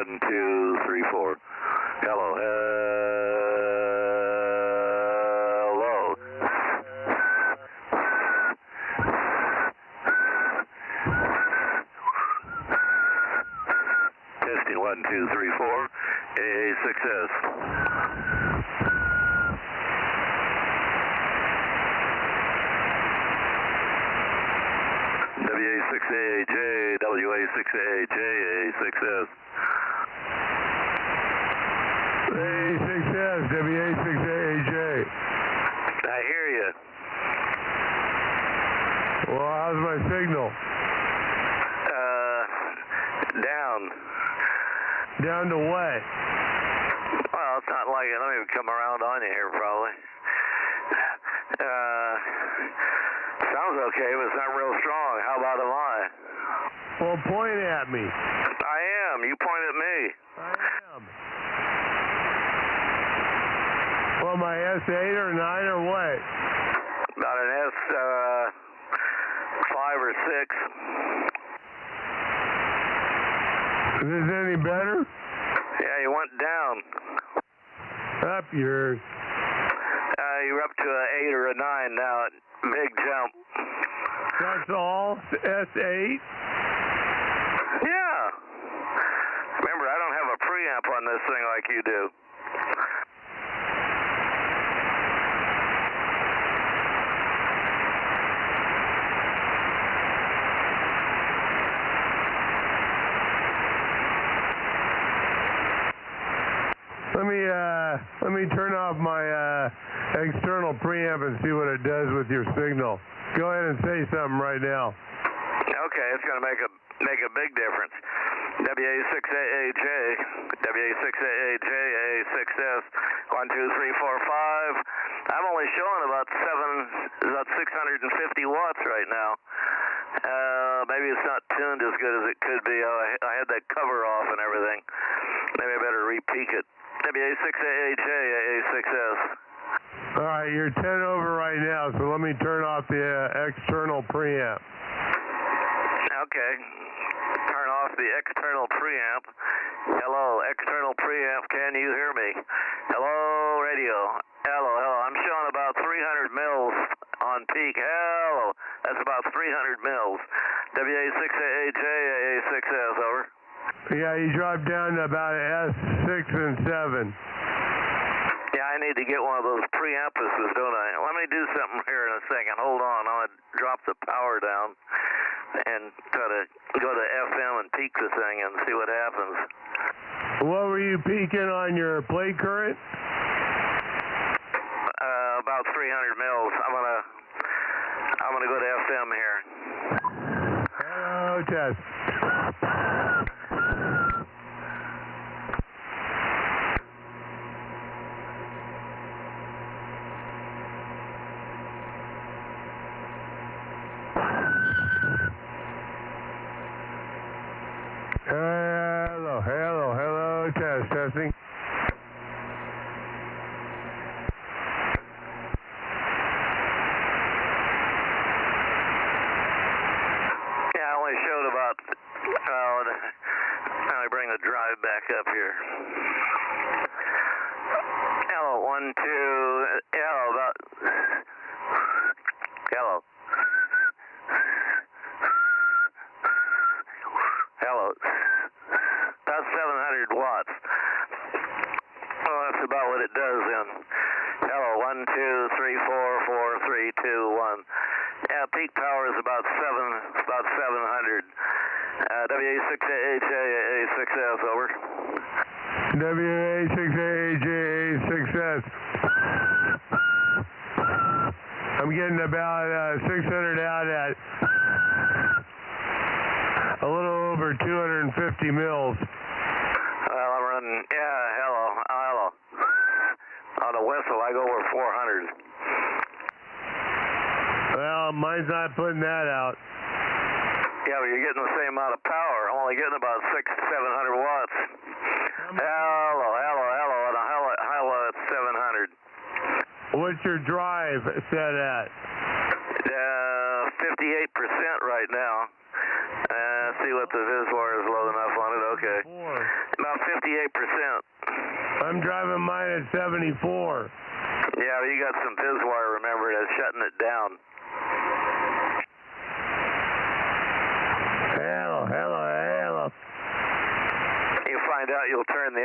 1, 2, 3, 4. Hello, hello. Testing 1, 2, 3, 4. A success. WA6AJ, WA6AJ, A success. A success, WA6AJ. I hear you. Well, how's my signal? Down. Down to what? Well, it's not like it. Let me come around on you here, probably. Sounds okay, but it's not real strong. How about am I? Well, point at me. I am. You point at me. I am. Well, my S8 or 9 or what? About an S5 or 6. Is this any better? Yeah, you went down. Up yours. You're up to an 8 or a 9 now. Big jump. That's all? S8? Yeah. Remember, I don't have a preamp on this thing like you do. Let me turn off my external preamp and see what it does with your signal. Go ahead and say something right now. Okay, it's going to make a big difference. WA6AJ, WA6AJ, A6S, 1, 2, 3, 4, 5. I'm only showing about 650 watts right now. Maybe it's not tuned as good as it could be. I had that cover off and everything. Maybe I better re-peak it. WA6AJ, A6S. All right, you're 10 over right now, so let me turn off the external preamp. Okay. Turn off the external preamp. Hello, external preamp, can you hear me? Hello, radio. Hello, hello. I'm showing about 300 mils on peak. Hello. That's about 300 mils. WA6AJ, A6S, over. Yeah, you dropped down to about S6 and 7. Yeah, I need to get one of those preampuses, don't I? Let me do something here in a second. Hold on. I'm going to drop the power down and try to go to FM and peak the thing and see what happens. What were you peaking on your plate current? About 300 mils. I'm gonna go to FM here. Hello, test. Hello, test, testing. Yeah, I only showed about, let me bring the drive back up here. Hello, 1, 2, hello, about, hello. Hello. About 700 watts. Well, that's about what it does then. Hello, 1, 2, 3, 4, 4, 3, 2, 1. Yeah, peak power is about 700. WA6AJ, A6S, over. WA6AJ, A6S. I'm getting about 600 out at a little over 250 mils. Well, I'm running, yeah, hello. On the whistle, I go over 400. Well, mine's not putting that out. Yeah, but you're getting the same amount of power. I'm only getting about 600 to 700 watts. Hello, at 700. What's your drive set at? 58% right now. See what the Viswar is low enough on it. Okay. About 58%. I'm driving mine at 74. Yeah, you got some fizz wire, remember, that's shutting it down. Hello. You find out you'll turn the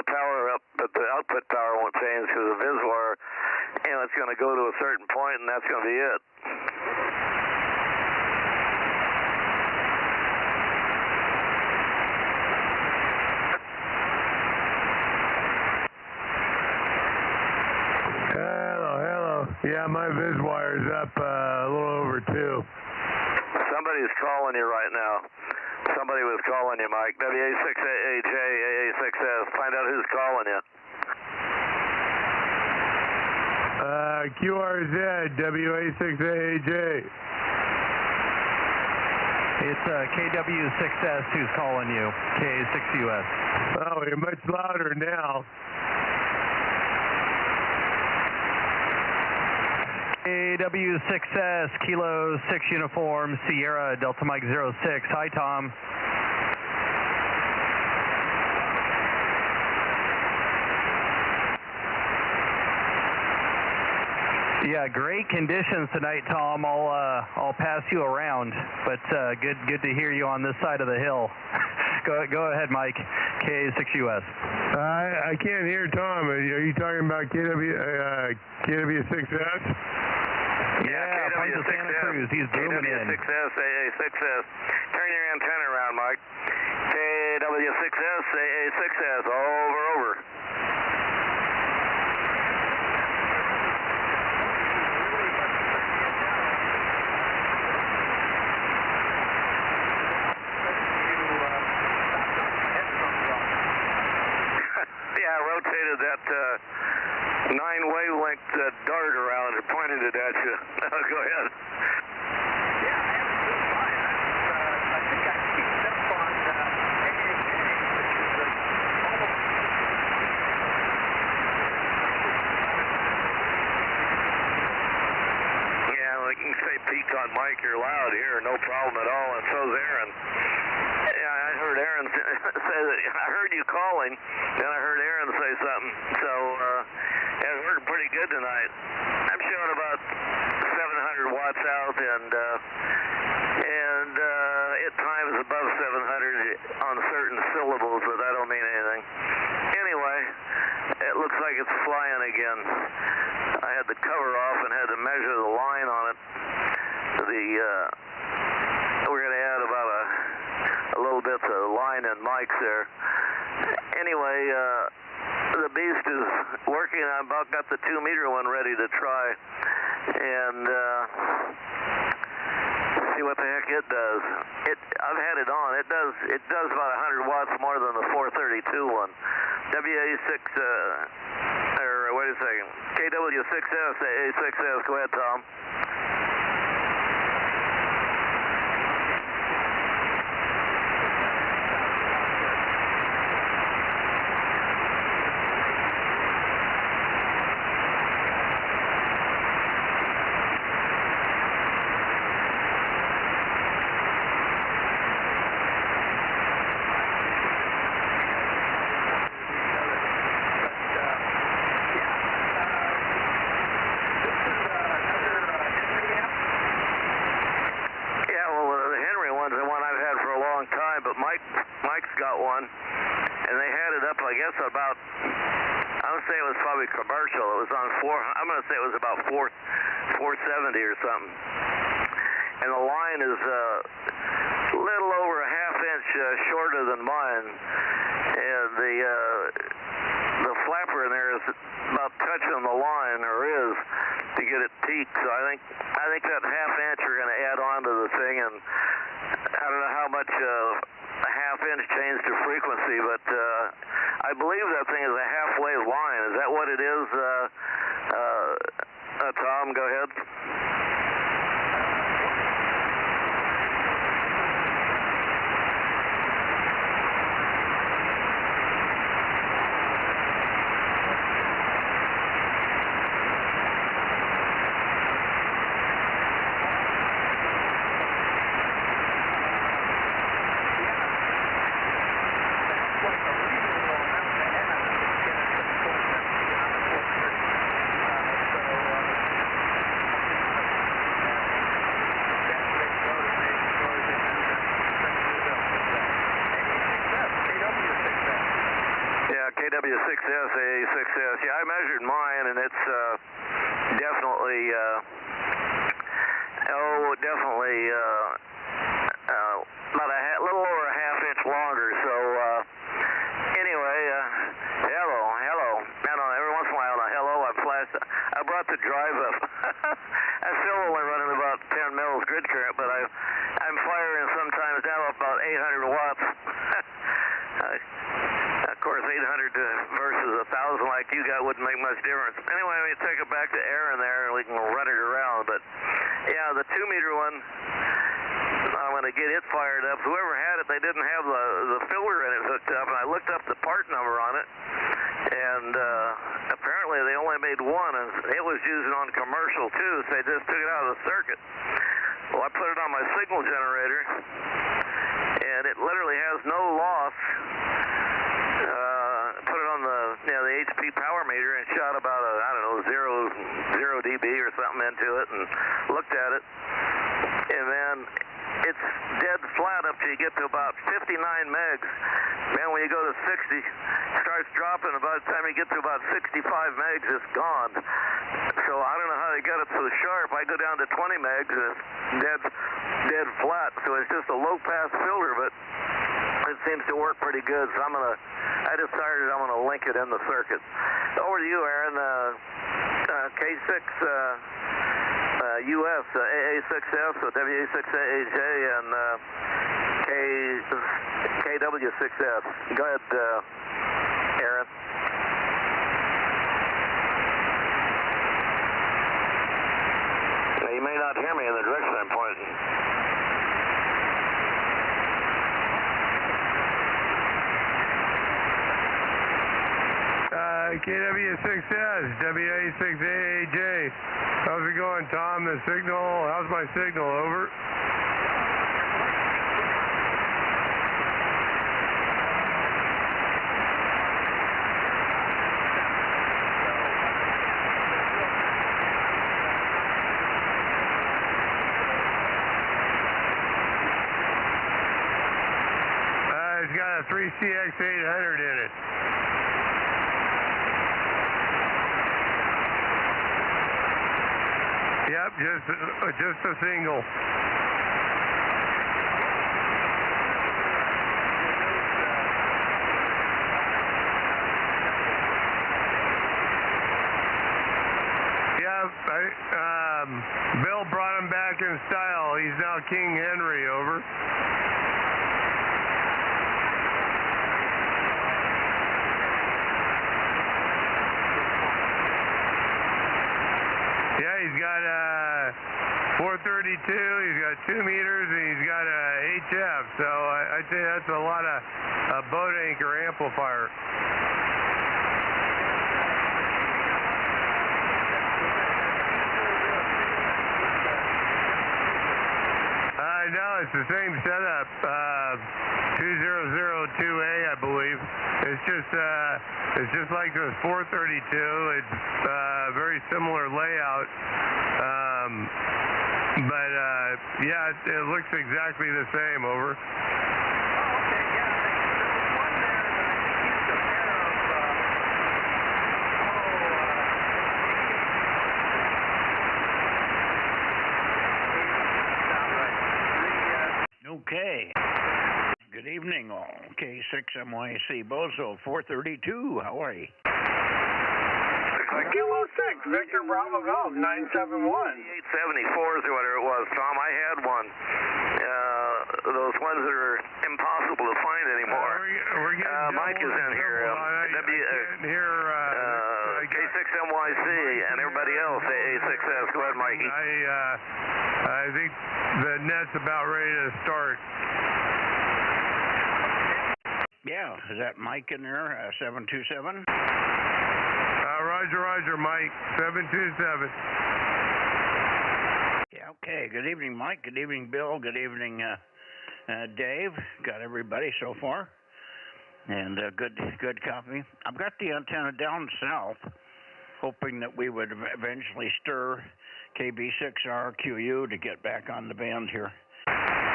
power up, but the output power won't change because the fizz wire, it's going to go to a certain point, and that's going to be it. Hello. Yeah, my viz wire's up a little over 2. Somebody's calling you right now. Somebody was calling you, Mike. WA6AAJ, AA6S. Find out who's calling you. QRZ, WA6AAJ. It's KW6S who's calling you, KA6US. Oh, you're much louder now. KW6S, Kilo 6 Uniform, Sierra, Delta Mike 06. Hi, Tom. Yeah, great conditions tonight, Tom. I'll pass you around, but good to hear you on this side of the hill. Go ahead, Mike. KA6US. I can't hear Tom. Are you talking about KW6S? Yeah, from the Santa Cruz. He's booming in. KW6S, AA6S. Turn your antenna around, Mike. KW6S, AA6S. Over. Yeah, I rotated that 9-wavelength dart around and pointed it at you. Go ahead. Yeah, I am doing fine. I think I picked up on AAJ, which is almost... Yeah, like you can say peak on Mike, you're loud here, no problem at all, and so's Aaron. Yeah, I heard Aaron say that. I heard you calling, then I heard Aaron say something. So, it worked pretty good tonight. I'm showing about 700 watts out, and at times above 700 on certain syllables, but that don't mean anything. Anyway, it looks like it's flying again. I had the cover off and had to measure the line on it. We're going to add about a little bit of line and mics there. Anyway, the beast is working. I about got the 2-meter one ready to try, and see what the heck it does. I've had it on. It does about 100 watts more than the 432 one. WA6 or wait a second. KW6S, AA6S. Go ahead, Tom. But Mike's got one, and they had it up, I guess, about, I would say it was probably commercial. It was on I'm going to say it was about 470 or something. And the line is a little over a half-inch shorter than mine, and the flapper in there is about touching the line, or is, to get it peaked. So I think that half-inch you're going to add on to the thing, and I don't know how much a half-inch change to frequency, but I believe that thing is a half-wave line. Is that what it is, Tom? Go ahead. KW6S, AA6S. Yeah, I measured mine, and it's definitely, about a little over a half-inch longer. So anyway, hello. And every once in a while, hello, I flash. I brought the drive up. I'm still only running about 10 mils grid current, but I'm firing sometimes down about 800 watts. Of course, 800 versus 1,000 like you got wouldn't make much difference. Anyway, we take it back to Aaron there, and we can run it around. But yeah, the 2-meter one, I'm going to get it fired up. Whoever had it, they didn't have the filler in it hooked up, and I looked up the part number on it, and apparently they only made one, and it was used on commercial too, so they just took it out of the circuit. Well, I put it on my signal generator, and it literally has no loss. Put it on the HP power meter and shot about zero dB or something into it, and looked at it, and then it's dead flat up till you get to about 59 megs. Man, when you go to 60, it starts dropping. By the time you get to about 65 megs, it's gone. So I don't know how they got it so sharp. I go down to 20 megs, and it's dead flat. So it's just a low-pass filter, but it seems to work pretty good. So I decided I'm gonna link it in the circuit. Over to you, Aaron. K6 US AA6S, so WA6AAJ, and KW6S. Go ahead, Aaron. Now, you may not hear me in the direction I'm pointing. KW6S, WA6AAJ. How's it going, Tom? How's my signal? Over. It's got a 3CX800 in it. Yep, just a single. Yeah, Bill brought him back in style. He's now King Henry, over. Yeah, he's got 432, he's got 2 meters, and he's got a HF, so I'd say that's a lot of boat anchor amplifier. No, it's the same setup, 2002A, I believe. It's just like the 432. It's very similar layout, but yeah, it looks exactly the same. Over. Oh, okay, yeah. There was one there that I think used a pair of, Okay. Good evening, all. K6MYC Bozo 432. How are you? Kilo 6, Victor Bravo Golf 971. 874s or whatever it was, Tom. I had one. Those ones that are impossible to find anymore. Mike is in here. K6MYC and everybody else, AA6S. Go ahead, Mikey. I think the net's about ready to start. Yeah, is that Mike in there? 727? Roger, Mike. 727. Yeah, okay. Good evening, Mike. Good evening, Bill. Good evening, Dave. Got everybody so far. And good copy. I've got the antenna down south, hoping that we would eventually stir KB6RQU to get back on the band here.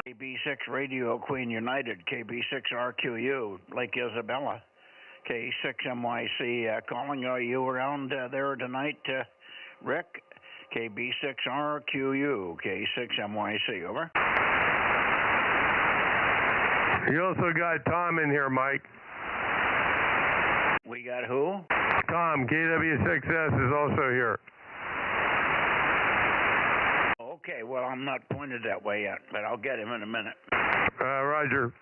KB6 Radio Queen United, KB6RQU, Lake Isabella. K6MYC calling. Are you around there tonight, Rick? KB6RQU, K6MYC, over. You also got Tom in here, Mike. We got who? Tom, KW6S is also here. Okay, well, I'm not pointed that way yet, but I'll get him in a minute. Roger.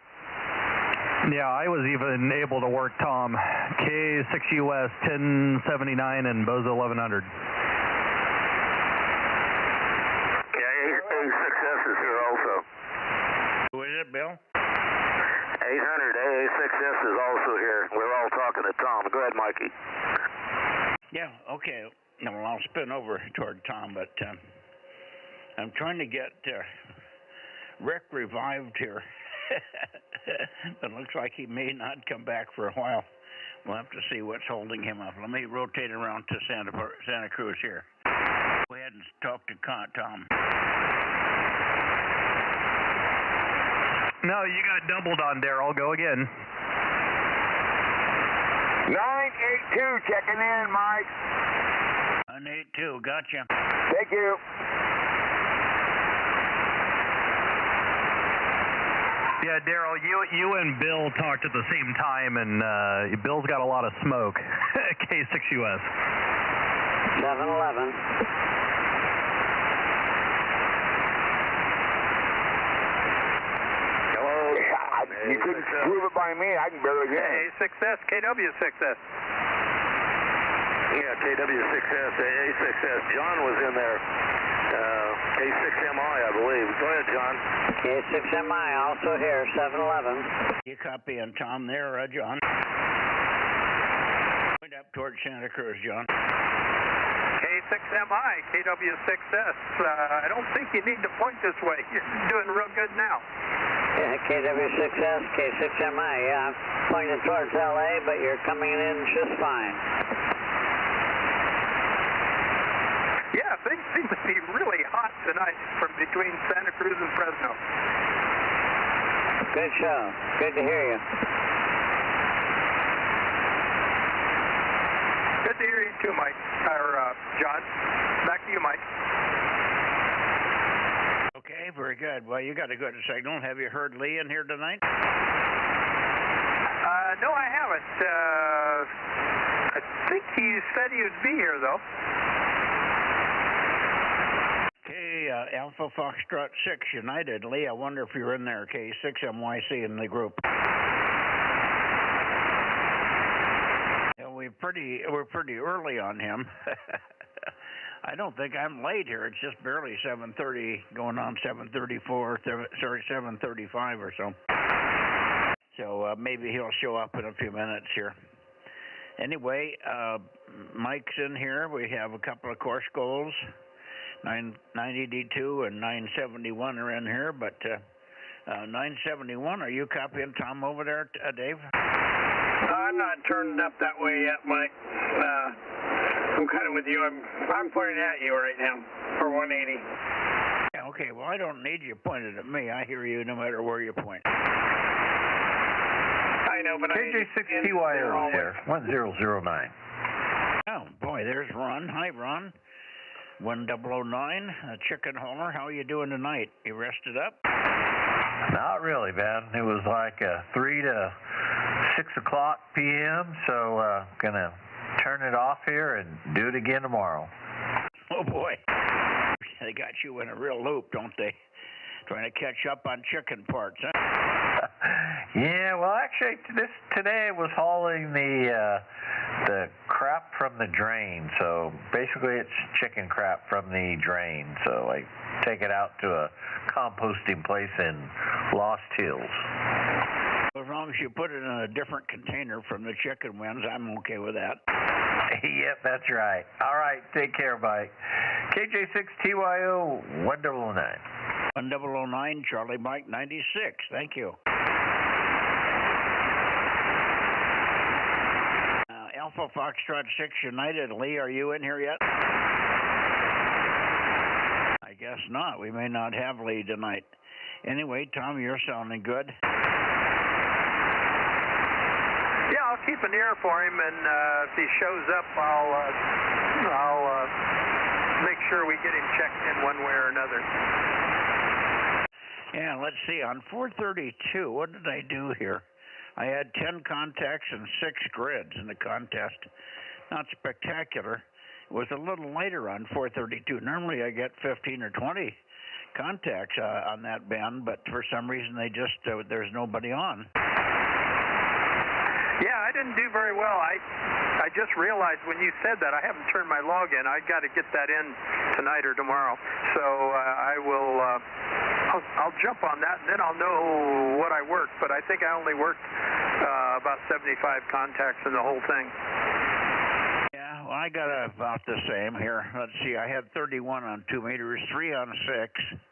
Yeah, I was even able to work Tom. K6US 1079 and Bozo 1100. A6S is here also. Who is it, Bill? 800 AA6S is also here. We're all talking to Tom. Go ahead, Mikey. Yeah, okay. No, well, I'll spin over toward Tom, but I'm trying to get Rick revived here. But it looks like he may not come back for a while. We'll have to see what's holding him up. Let me rotate around to Santa Cruz here. Go ahead and talk to Tom. No, you got doubled on Daryl. Go again. 982 checking in, Mike. 982, gotcha. Thank you. Yeah, Daryl, you and Bill talked at the same time, and Bill's got a lot of smoke. K6US. 711. You couldn't prove it by me. I can barely hear it. A6S, KW6S. Yeah, KW6S, A6S. John was in there. K6MI, I believe. Go ahead, John. K6MI, also here, 711. You copy on Tom there, John? Point up towards Santa Cruz, John. K6MI, KW6S. I don't think you need to point this way. You're doing real good now. Yeah, KW6S, K6MI. Yeah, I'm pointing towards LA, but you're coming in just fine. Yeah, things seem to be really hot tonight from between Santa Cruz and Fresno. Good show. Good to hear you. Good to hear you too, Mike. Or John. Back to you, Mike. Okay, very good. Well, you got a good signal. Have you heard Lee in here tonight? No, I haven't. I think he said he would be here, though. Okay, Alpha Foxtrot 6 United. Lee, I wonder if you're in there. K6MYC in the group. Yeah, we're pretty early on him. I don't think I'm late here. It's just barely 7:30, going on 7:34. Sorry, 7:35 or so. So maybe he'll show up in a few minutes here. Anyway, Mike's in here. We have a couple of course goals. 982 and 971 are in here, but 971, are you copying Tom over there, Dave? I'm not turned up that way yet, Mike. I'm kind of with you. I'm pointing at you right now for 180. Yeah, okay, well, I don't need you pointed at me. I hear you no matter where you point. I know, but KJ6TYO here, 1009. Oh, boy, there's Ron. Hi, Ron. 1009, Chicken Hauler. How are you doing tonight? You rested up? Not really, man. It was like 3 to 6 o'clock p.m., so gonna turn it off here and do it again tomorrow. Oh, boy. They got you in a real loop, don't they? Trying to catch up on chicken parts, huh? Yeah, well, actually, today was hauling the crap from the drain. So basically, it's chicken crap from the drain. So I take it out to a composting place in Lost Hills. As long as you put it in a different container from the chicken wings, I'm okay with that. Yep, that's right. All right, take care, Mike. KJ6TYO 1009. 1009, Charlie Mike 96. Thank you. Alpha Foxtrot 6 United. Lee, are you in here yet? I guess not. We may not have Lee tonight. Anyway, Tom, you're sounding good. Yeah, I'll keep an ear for him, and if he shows up, I'll make sure we get him checked in one way or another. Yeah, let's see. On 432, what did I do here? I had 10 contacts and 6 grids in the contest. Not spectacular. It was a little lighter on 432. Normally I get 15 or 20 contacts on that band, but for some reason they just there's nobody on. Yeah, I didn't do very well. I just realized when you said that I haven't turned my log in. I got to get that in tonight or tomorrow. So I will. I'll jump on that, and then I'll know what I worked. But I think I only worked about 75 contacts in the whole thing. Yeah, well, I got about the same here. Let's see. I had 31 on 2 meters, 3 on 6,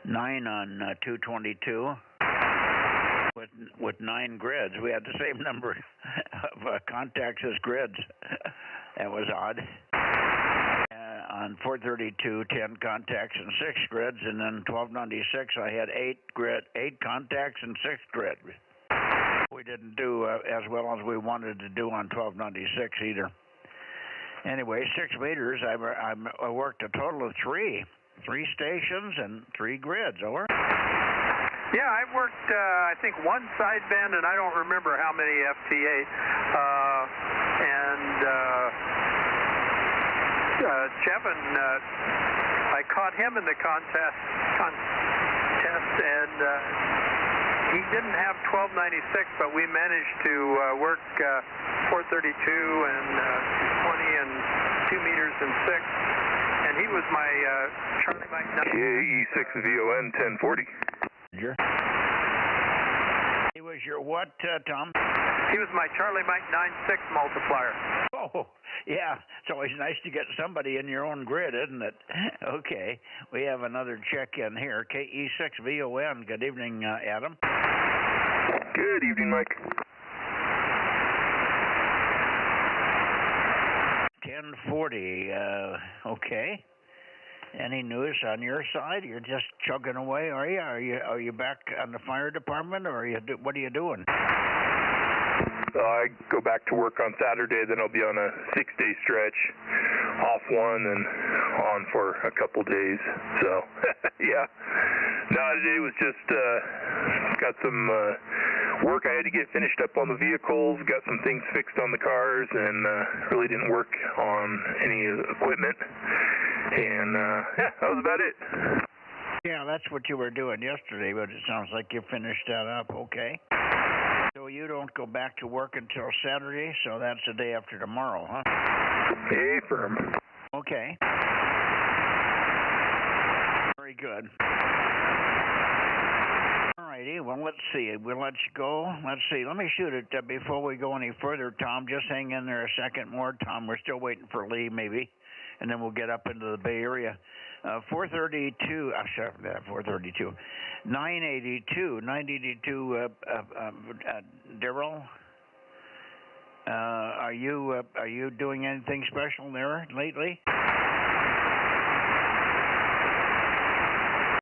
9 on 222. With 9 grids. We had the same number of contacts as grids. That was odd. On 432, 10 contacts and 6 grids, and then 1296, I had 8 contacts and 6 grids. We didn't do as well as we wanted to do on 1296 either. Anyway, 6 meters, I worked a total of 3 stations and 3 grids. Over. Yeah, I've worked, I think, 1 sideband, and I don't remember how many FT8. Jevin, I caught him in the contest, and he didn't have 1296, but we managed to work 432 and 20 and 2 meters and 6, and he was my Charlie Mike 9. KE6VON 1040. He was your what, Tom? He was my Charlie Mike 96 multiplier. Oh, yeah. It's always nice to get somebody in your own grid, isn't it? Okay. We have another check-in here. KE6VON. Good evening, Adam. Good evening, Mike. 1040. Okay. Any news on your side? You're just chugging away, are you? Are you back on the fire department, or what are you doing? I go back to work on Saturday, then I'll be on a 6-day stretch, off 1 and on for a couple days. So, yeah. No, today was just got some work I had to get finished up on the vehicles, got some things fixed on the cars, and really didn't work on any equipment. And yeah, that was about it. Yeah, that's what you were doing yesterday, but it sounds like you finished that up. Okay. So you don't go back to work until Saturday, so that's the day after tomorrow, huh? Hey, firm. Okay. Very good. All righty, well, let's see. We'll let you go. Let's see. Let me shoot it before we go any further, Tom. Just hang in there a second more, Tom. We're still waiting for Lee, maybe, and then we'll get up into the Bay Area. 432, 432, 982, Daryl, are you doing anything special there lately?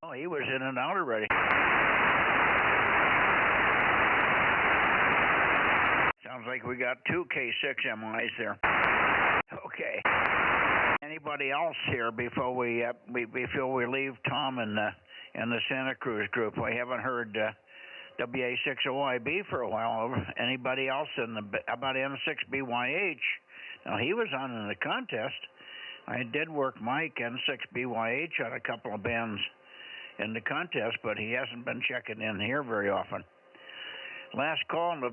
Oh, he was in and out already. Sounds like we got 2 K6 MIs there. Okay. Anybody else here before we leave Tom and the Santa Cruz group? We haven't heard WA60IB for a while. Anybody else about N6BYH? Now he was on in the contest. I did work Mike N6BYH on a couple of bands in the contest, but he hasn't been checking in here very often. Last call in the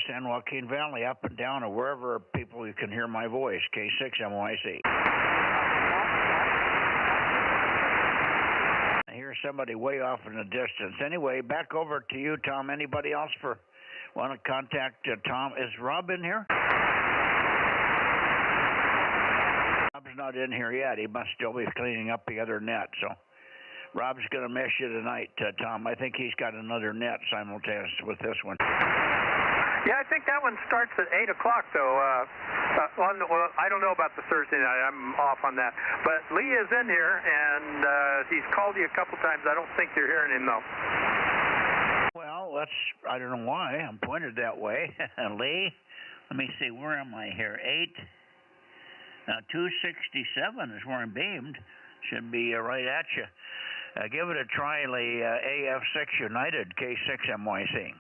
San Joaquin Valley, up and down, or wherever people you can hear my voice, K6MYC. I hear somebody way off in the distance. Anyway, back over to you, Tom. Anybody else want to contact Tom? Is Rob in here? Rob's not in here yet. He must still be cleaning up the other net, so Rob's going to miss you tonight, Tom. I think he's got another net simultaneous with this one. Yeah, I think that one starts at 8 o'clock, though. Well, I don't know about the Thursday night. I'm off on that. But Lee is in here, and he's called you a couple times. I don't think you're hearing him, though. Well, I don't know why I'm pointed that way. Lee, let me see, where am I here? 267 is where I'm beamed. Should be right at you. Give it a try, Lee. AF6 United, K6 MYC.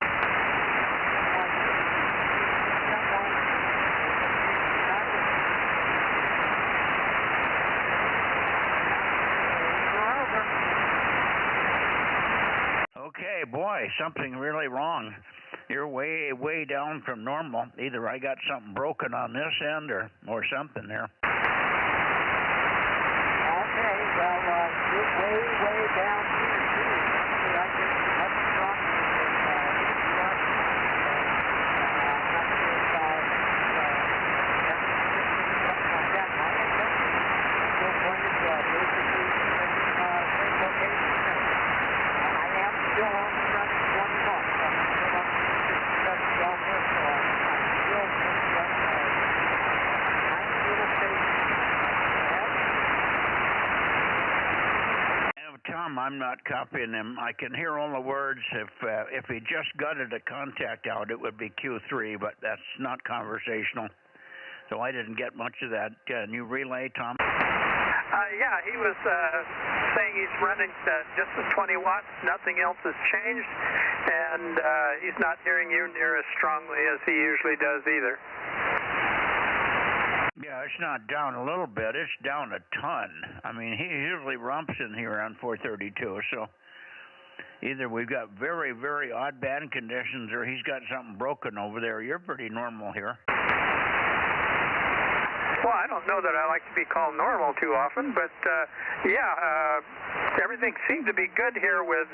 Okay, boy, something really wrong. You're way, way down from normal. Either I got something broken on this end or something there. Okay, well, you're way, way down here, too. Actually, I just up front with Tom, I'm not copying him. I can hear all the words. If he just gutted a contact out, it would be Q3, but that's not conversational. So I didn't get much of that. New relay, Tom? Yeah, he was saying he's running just the 20 watts. Nothing else has changed, and he's not hearing you near as strongly as he usually does either. Yeah, it's not down a little bit. It's down a ton. I mean, he usually romps in here around 432, so either we've got very, very odd band conditions or he's got something broken over there. You're pretty normal here. Well, I don't know that I like to be called normal too often, but everything seemed to be good here with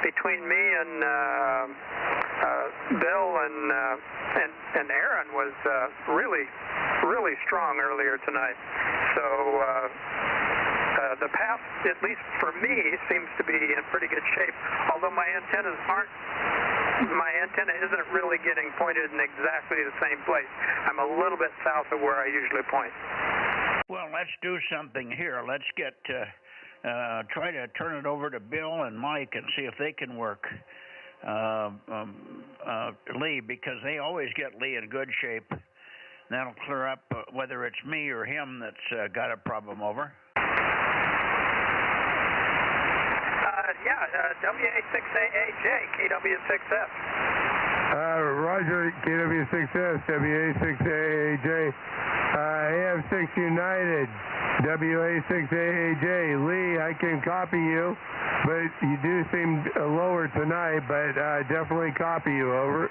between me and Bill and Aaron was really strong earlier tonight. So the path, at least for me, seems to be in pretty good shape. Although my antenna isn't really getting pointed in exactly the same place. I'm a little bit south of where I usually point. Well, let's do something here. Let's get try to turn it over to Bill and Mike and see if they can work Lee, because they always get Lee in good shape. That'll clear up whether it's me or him that's got a problem over. WA6AAJ, KW6S. Roger, KW6S, WA6AAJ, AF6 United, WA6AAJ. Lee, I can copy you, but you do seem lower tonight, but definitely copy you, over.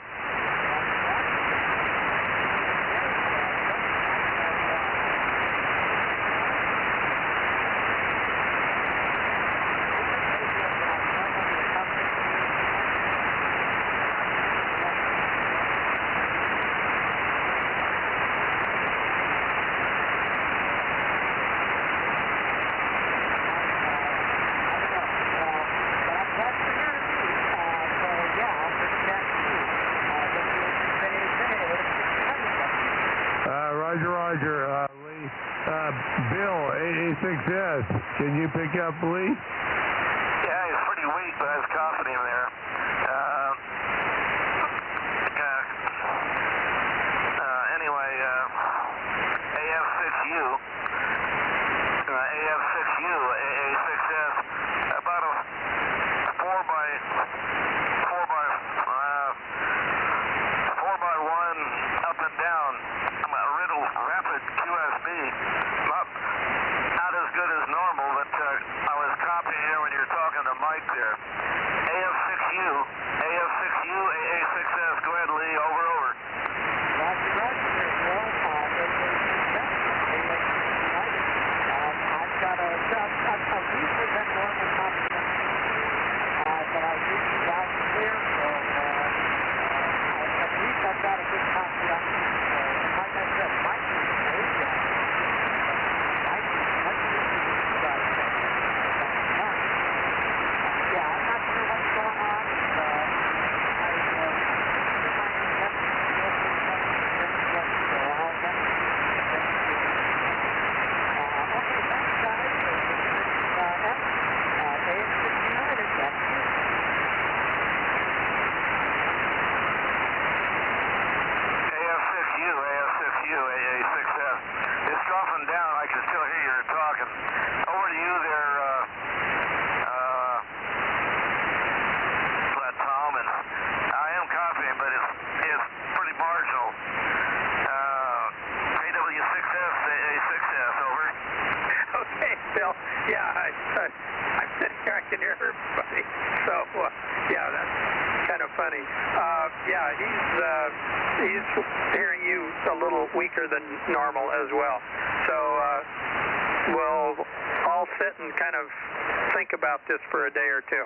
Roger, Lee. Bill, AA6S, can you pick up Lee? Yeah, he's pretty weak, but I was confident there. Anyway, AF6U, AA6S, about a 4x1 up and down. Rapid QSB, not as good as normal, but I was copying you when you're talking to Mike there. AF6 Yeah, he's hearing you a little weaker than normal as well. So we'll all sit and kind of think about this for a day or two.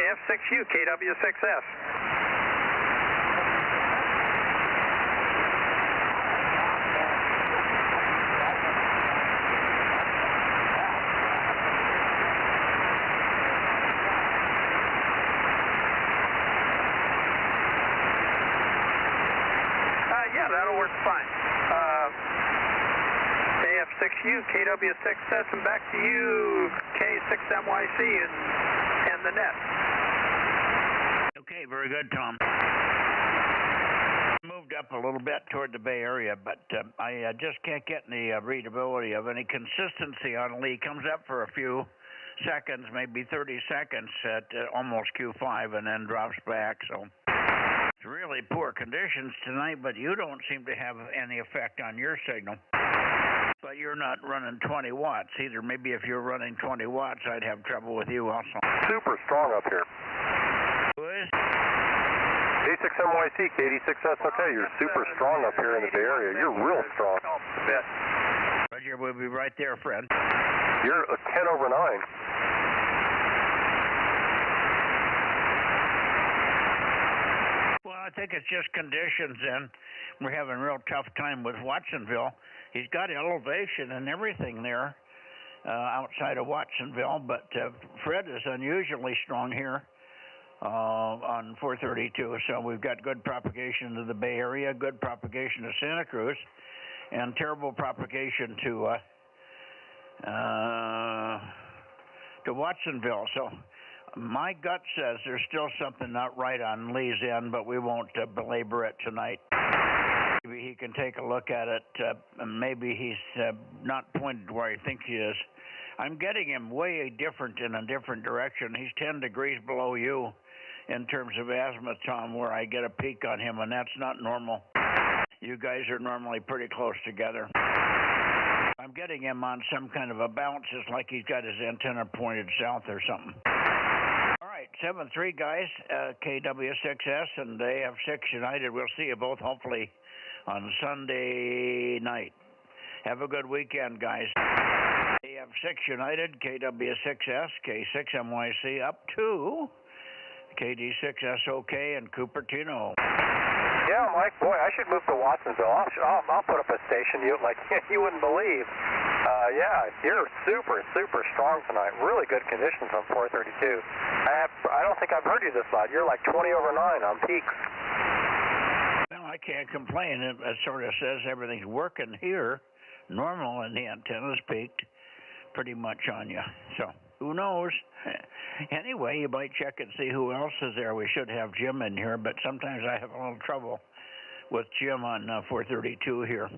AF6U, KW6S. Yeah, that'll work fine. AF6U, KW6S, and back to you, K6MYC and the net. Okay, very good, Tom. Moved up a little bit toward the Bay Area, but I just can't get any readability of any consistency on Lee. Comes up for a few seconds, maybe 30 seconds at almost Q5, and then drops back. So it's really poor conditions tonight, but you don't seem to have any effect on your signal. But you're not running 20 watts either. Maybe if you're running 20 watts, I'd have trouble with you also. Super strong up here. Who is? K6MYC, KD6S, okay, you're super strong up here in the Bay Area. You're real strong. Roger, we'll be right there, friend. You're 10 over 9. Well, I think it's just conditions, and we're having a real tough time with Watsonville. He's got elevation and everything there outside of Watsonville, but Fred is unusually strong here on 432. So we've got good propagation to the Bay Area, good propagation to Santa Cruz, and terrible propagation to Watsonville. So my gut says there's still something not right on Lee's end, but we won't belabor it tonight. Maybe he can take a look at it. Maybe he's not pointed where he thinks he is. I'm getting him way different in a different direction. He's 10 degrees below you in terms of azimuth, Tom, where I get a peak on him, and that's not normal. You guys are normally pretty close together. I'm getting him on some kind of a bounce. It's like he's got his antenna pointed south or something. All right, 7-3, guys, KW6S and AF6 United. We'll see you both, hopefully, on Sunday night. Have a good weekend, guys. AF6 United, KW6S, K6MYC up to KD6SOK and Cupertino. Yeah, Mike, boy, I should move to Watsonville. I'll put up a station you wouldn't believe. Yeah, you're super strong tonight. Really good conditions on 432. I don't think I've heard you this loud. You're like 20 over 9 on peaks. Well, I can't complain. It sort of says everything's working here, normal, and the antenna's peaked pretty much on you. So who knows? Anyway, you might check and see who else is there. We should have Jim in here, but sometimes I have a little trouble with Jim on 432 here.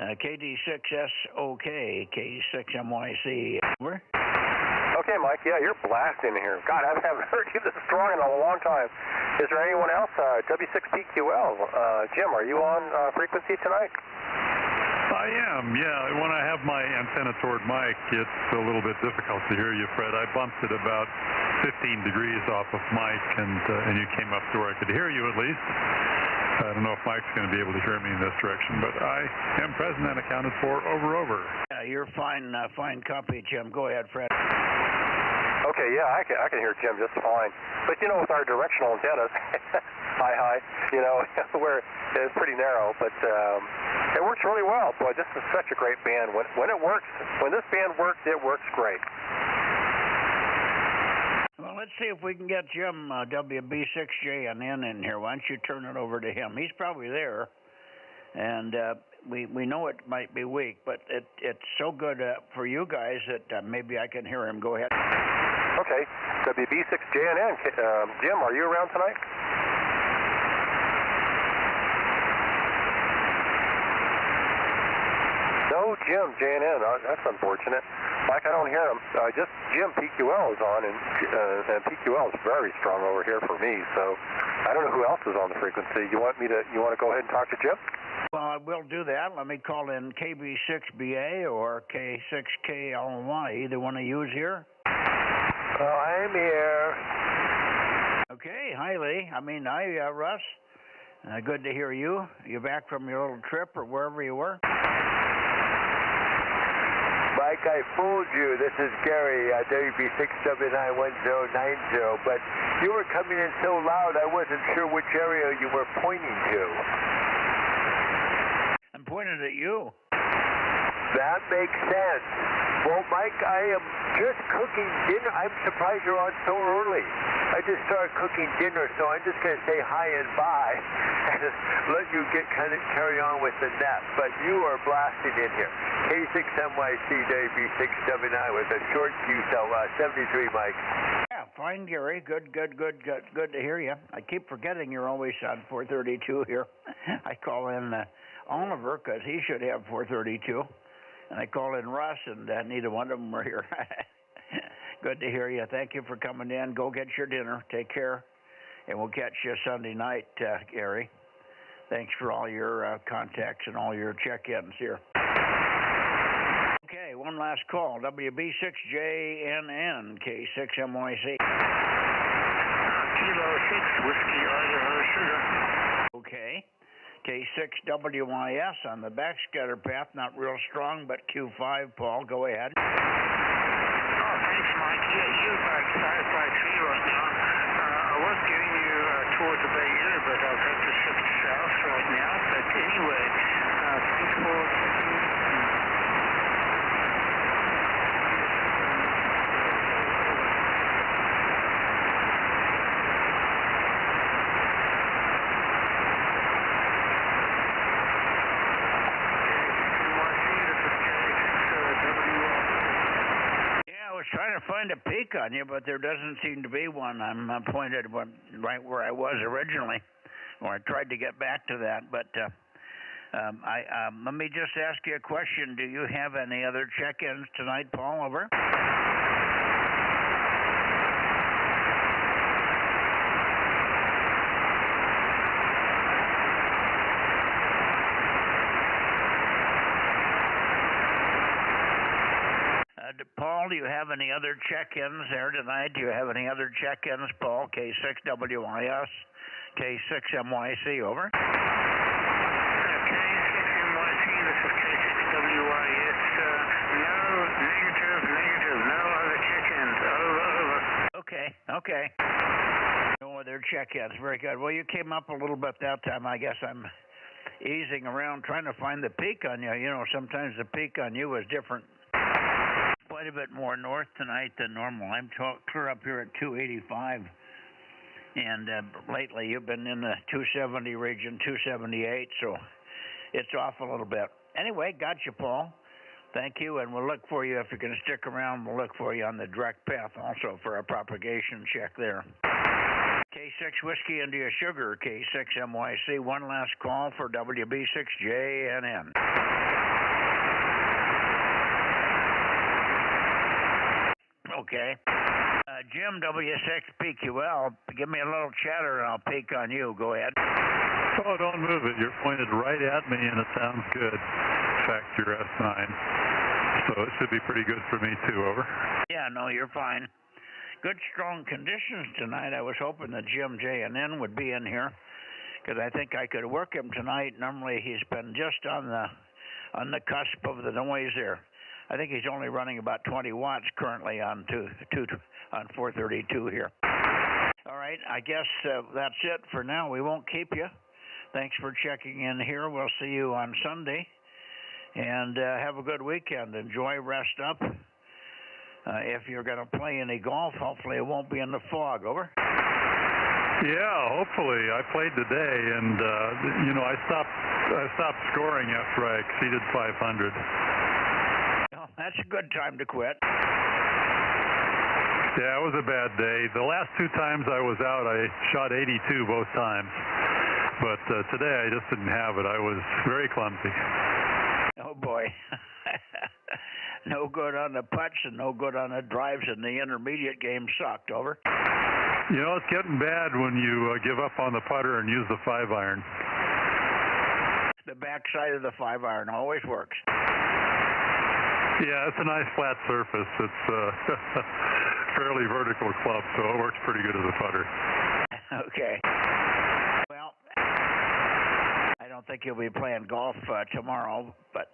KD6SOK, K6MYC. Over. Okay, Mike, yeah, you're blasting here. God, I haven't heard you this strong in a long time. Is there anyone else? W6PQL. Jim, are you on frequency tonight? I am, yeah. When I have my antenna toward Mike, it's a little bit difficult to hear you, Fred. I bumped it about 15 degrees off of Mike, and you came up to where I could hear you at least. I don't know if Mike's going to be able to hear me in this direction, but I am present and accounted for over. Yeah, you're fine, fine copy, Jim. Go ahead, Fred. Okay, yeah, I can hear Jim just fine. But, you know, with our directional antennas, high, you know, where it's pretty narrow, but it works really well. Boy, this is such a great band. When it works, when this band works, it works great. Well, let's see if we can get Jim WB6JNN in here. Why don't you turn it over to him? He's probably there, and we know it might be weak, but it's so good for you guys that maybe I can hear him. Go ahead. Okay, WB6JNN. Jim, are you around tonight? No, Jim, JNN. That's unfortunate. Mike, I don't hear him. Just Jim PQL is on, and PQL is very strong over here for me. So I don't know who else is on the frequency. You want to go ahead and talk to Jim? Well, I will do that. Let me call in KB6BA or K6KLY. Either one of you is here? I'm here. Okay, hi Lee. Hi Russ. Good to hear you. You back from your little trip or wherever you were? Mike, I fooled you. This is Gary, WB6791090, but you were coming in so loud I wasn't sure which area you were pointing to. I'm pointing at you. That makes sense. Well, Mike, I am just cooking dinner. I'm surprised you're on so early. I just started cooking dinner, so I'm just going to say hi and bye and let you carry on with the net. But you are blasting in here. K6MYC WB679 with a short QCell 73, Mike. Yeah, fine, Gary. Good to hear you. I keep forgetting you're always on 432 here. I call in Oliver because he should have 432. And I call in Russ, and neither one of them are here. Good to hear you. Thank you for coming in. Go get your dinner. Take care. And we'll catch you Sunday night, Gary. Thanks for all your contacts and all your check-ins here. Okay, one last call. WB6JNN, K6MYC. Kilo 6, Whiskey, Idaho, Sugar. Okay. K6WYS on the backscatter path, not real strong, but Q5, Paul, go ahead. Oh, thanks, Mike. Yeah, you're about 553 right now. I was getting you towards the Bay Area, but I'll have to shift south right now. But anyway, thanks for checking. Trying to find a peak on you, but there doesn't seem to be one. I'm pointed right where I was originally, or I tried to get back to that. But let me just ask you a question. Do you have any other check-ins tonight, Paul? Over. Paul, do you have any other check-ins there tonight? Do you have any other check-ins, Paul? K6WYS, K6MYC, over. K6MYC, this is K6WYS. No, negative, no other check-ins. Over. Okay. No other check-ins. Very good. Well, you came up a little bit that time. I guess I'm easing around trying to find the peak on you. You know, sometimes the peak on you is different. Quite a bit more north tonight than normal. I'm clear up here at 285, and lately you've been in the 270 region, 278, so it's off a little bit. Anyway, got you, Paul. Thank you, and we'll look for you. If you're going to stick around, we'll look for you on the direct path also for a propagation check there. K6 Whiskey India Sugar, K6MYC. One last call for WB6JNN. Okay. Jim, W6 PQL, give me a little chatter and I'll peek on you. Go ahead. Oh, don't move it. You're pointed right at me and it sounds good. In fact, you're S9. So it should be pretty good for me too, over. Yeah, no, you're fine. Good, strong conditions tonight. I was hoping that Jim JNN would be in here because I think I could work him tonight. Normally he's been just on the cusp of the noise there. I think he's only running about 20 watts currently on 432 here. All right, I guess that's it for now. We won't keep you. Thanks for checking in here. We'll see you on Sunday. And have a good weekend. Enjoy, rest up. If you're going to play any golf, hopefully it won't be in the fog. Over. Yeah, hopefully. I played today, and I stopped scoring after I exceeded 500. That's a good time to quit. Yeah, it was a bad day. The last two times I was out, I shot 82 both times. But today I just didn't have it. I was very clumsy. Oh, boy. No good on the putts and no good on the drives, and the intermediate game sucked. Over. You know, it's getting bad when you give up on the putter and use the 5-iron. The backside of the 5-iron always works. Yeah, it's a nice flat surface. It's a fairly vertical club, so it works pretty good as a putter. think you'll be playing golf tomorrow, but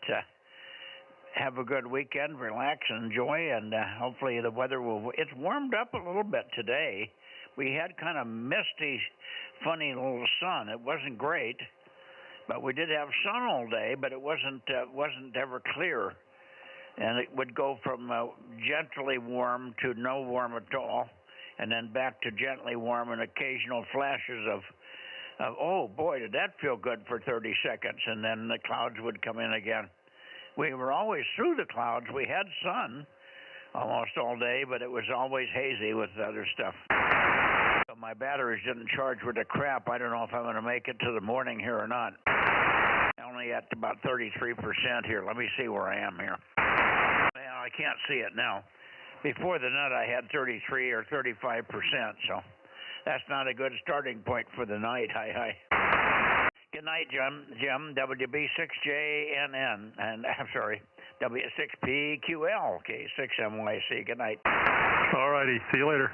have a good weekend, relax and enjoy, and hopefully the weather will... It's warmed up a little bit today. We had kind of misty, funny little sun. It wasn't great, but we did have sun all day, but it wasn't ever clear. And it would go from gently warm to no warm at all, and then back to gently warm and occasional flashes of oh boy, did that feel good for 30 seconds, and then the clouds would come in again. We were always through the clouds. We had sun almost all day, but it was always hazy with other stuff. So my batteries didn't charge with the crap. I don't know if I'm going to make it to the morning here or not. Only at about 33% here. Let me see where I am here. Well, I can't see it now. Before the nut, I had 33 or 35%, so that's not a good starting point for the night. Hi. Good night, Jim. WB6JNN, and I'm sorry, W6PQL, K6MYC. Good night. All righty. See you later.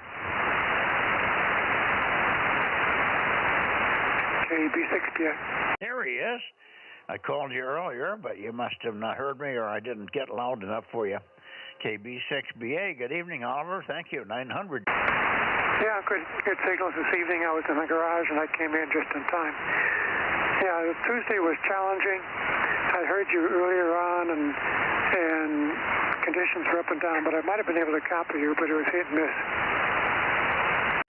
KB6PA. There he is. I called you earlier, but you must have not heard me, or I didn't get loud enough for you. KB6BA. Good evening, Oliver. Thank you. 900. Yeah, good signals this evening. I was in the garage and I came in just in time. Yeah, Tuesday was challenging. I heard you earlier on, and conditions were up and down, but I might have been able to copy you, but it was hit and miss.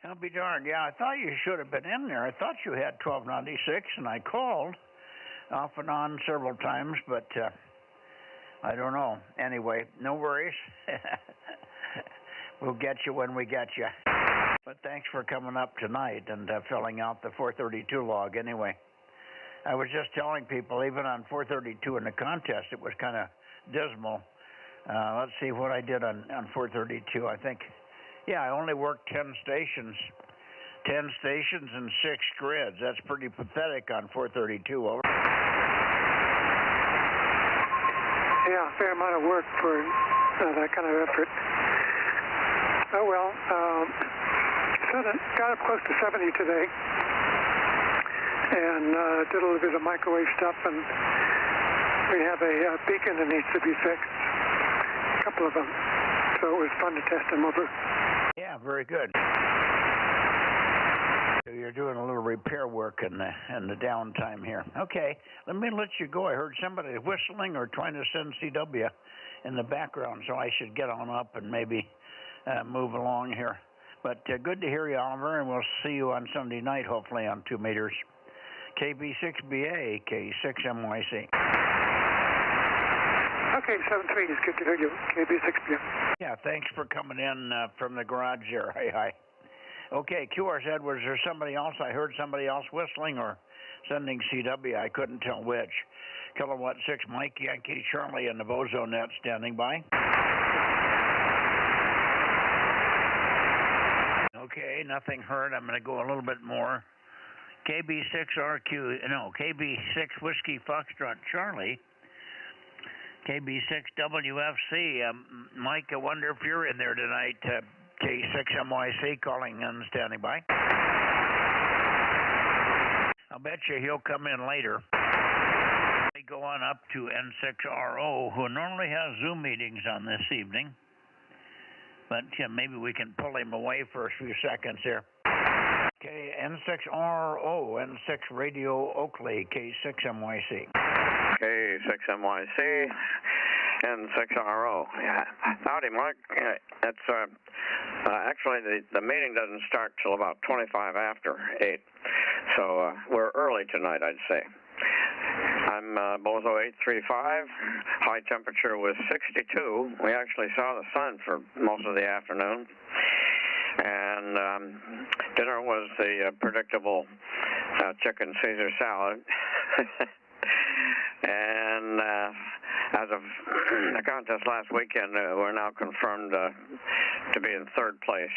I'll be darned. Yeah, I thought you should have been in there. I thought you had 1296, and I called off and on several times, but I don't know. Anyway, no worries. We'll get you when we get you. But thanks for coming up tonight and filling out the 432 log anyway. I was just telling people, even on 432 in the contest, it was kind of dismal. Let's see what I did on 432. I think, yeah, I only worked 10 stations. 10 stations and 6 grids. That's pretty pathetic on 432. Over. Yeah, a fair amount of work for that kind of effort. Oh, well, got up close to 70 today, and did a little bit of microwave stuff, and we have a beacon that needs to be fixed, a couple of them, so it was fun to test them over. Yeah, very good. So you're doing a little repair work in the downtime here. Okay, let me let you go. I heard somebody whistling or trying to send CW in the background, so I should get on up and maybe move along here. But good to hear you, Oliver, and we'll see you on Sunday night, hopefully, on 2 meters. KB6BA, K6MYC. Okay, 73 is good to hear you, KB6BA. Yeah, thanks for coming in from the garage there. Hi. Okay, QRZ, was there somebody else? I heard somebody else whistling or sending CW. I couldn't tell which. Kilowatt 6, Mike Yankee Charlie in the Bozo Net standing by. Okay, nothing heard. I'm going to go a little bit more. KB6 Whiskey Foxtrot Charlie. KB6 WFC. Mike, I wonder if you're in there tonight. K6MYC calling and standing by. I'll bet you he'll come in later. We go on up to N6RO, who normally has Zoom meetings on this evening. But maybe we can pull him away for a few seconds here. Okay, N6RO, N6 Radio Oakley, K6MYC. K6MYC, N6RO. Yeah. Howdy, Mike. That's actually the meeting doesn't start till about 25 after 8, so we're early tonight, I'd say. I'm Bozo 835. High temperature was 62. We actually saw the sun for most of the afternoon. And dinner was the predictable chicken Caesar salad. And as of the contest last weekend, we're now confirmed to be in 3rd place,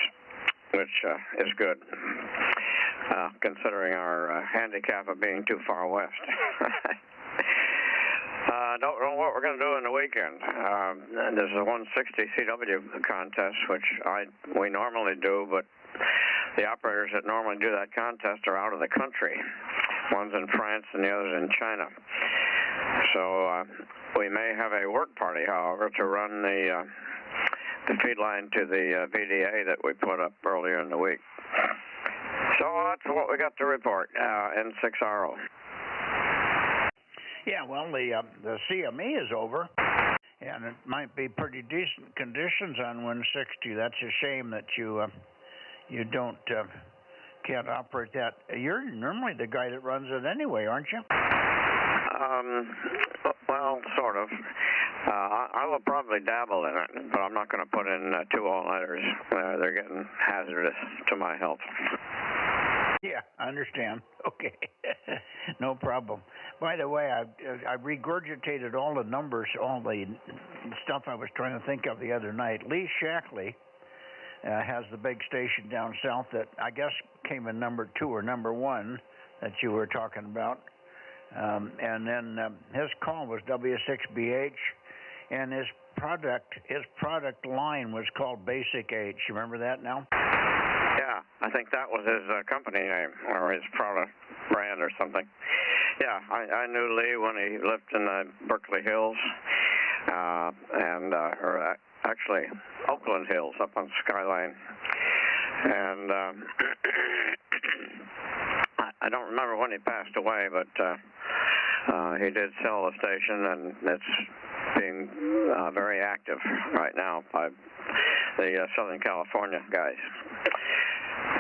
which is good, considering our handicap of being too far west. Don't know what we're going to do in the weekend. There's a 160 CW contest, which we normally do, but the operators that normally do that contest are out of the country. One's in France and the other's in China. So we may have a work party, however, to run the feed line to the VDA that we put up earlier in the week. So that's what we got to report, N6RO. Yeah, well, the CME is over, and it might be pretty decent conditions on 160. That's a shame that you can't operate that. You're normally the guy that runs it anyway, aren't you? Well, sort of. I will probably dabble in it, but I'm not going to put in 2 all-nighters. They're getting hazardous to my health. Yeah, I understand. Okay. No problem. By the way, I regurgitated all the numbers, all the stuff I was trying to think of the other night. Lee Shackley has the big station down south that I guess came in number 2 or number 1 that you were talking about. And then his call was W6BH, and his product line was called Basic H. You remember that now? Yeah, I think that was his company name or his product brand or something. Yeah, I knew Lee when he lived in the Berkeley Hills, or actually Oakland Hills up on Skyline. And I don't remember when he passed away, but he did sell the station, and it's being very active right now by the Southern California guys.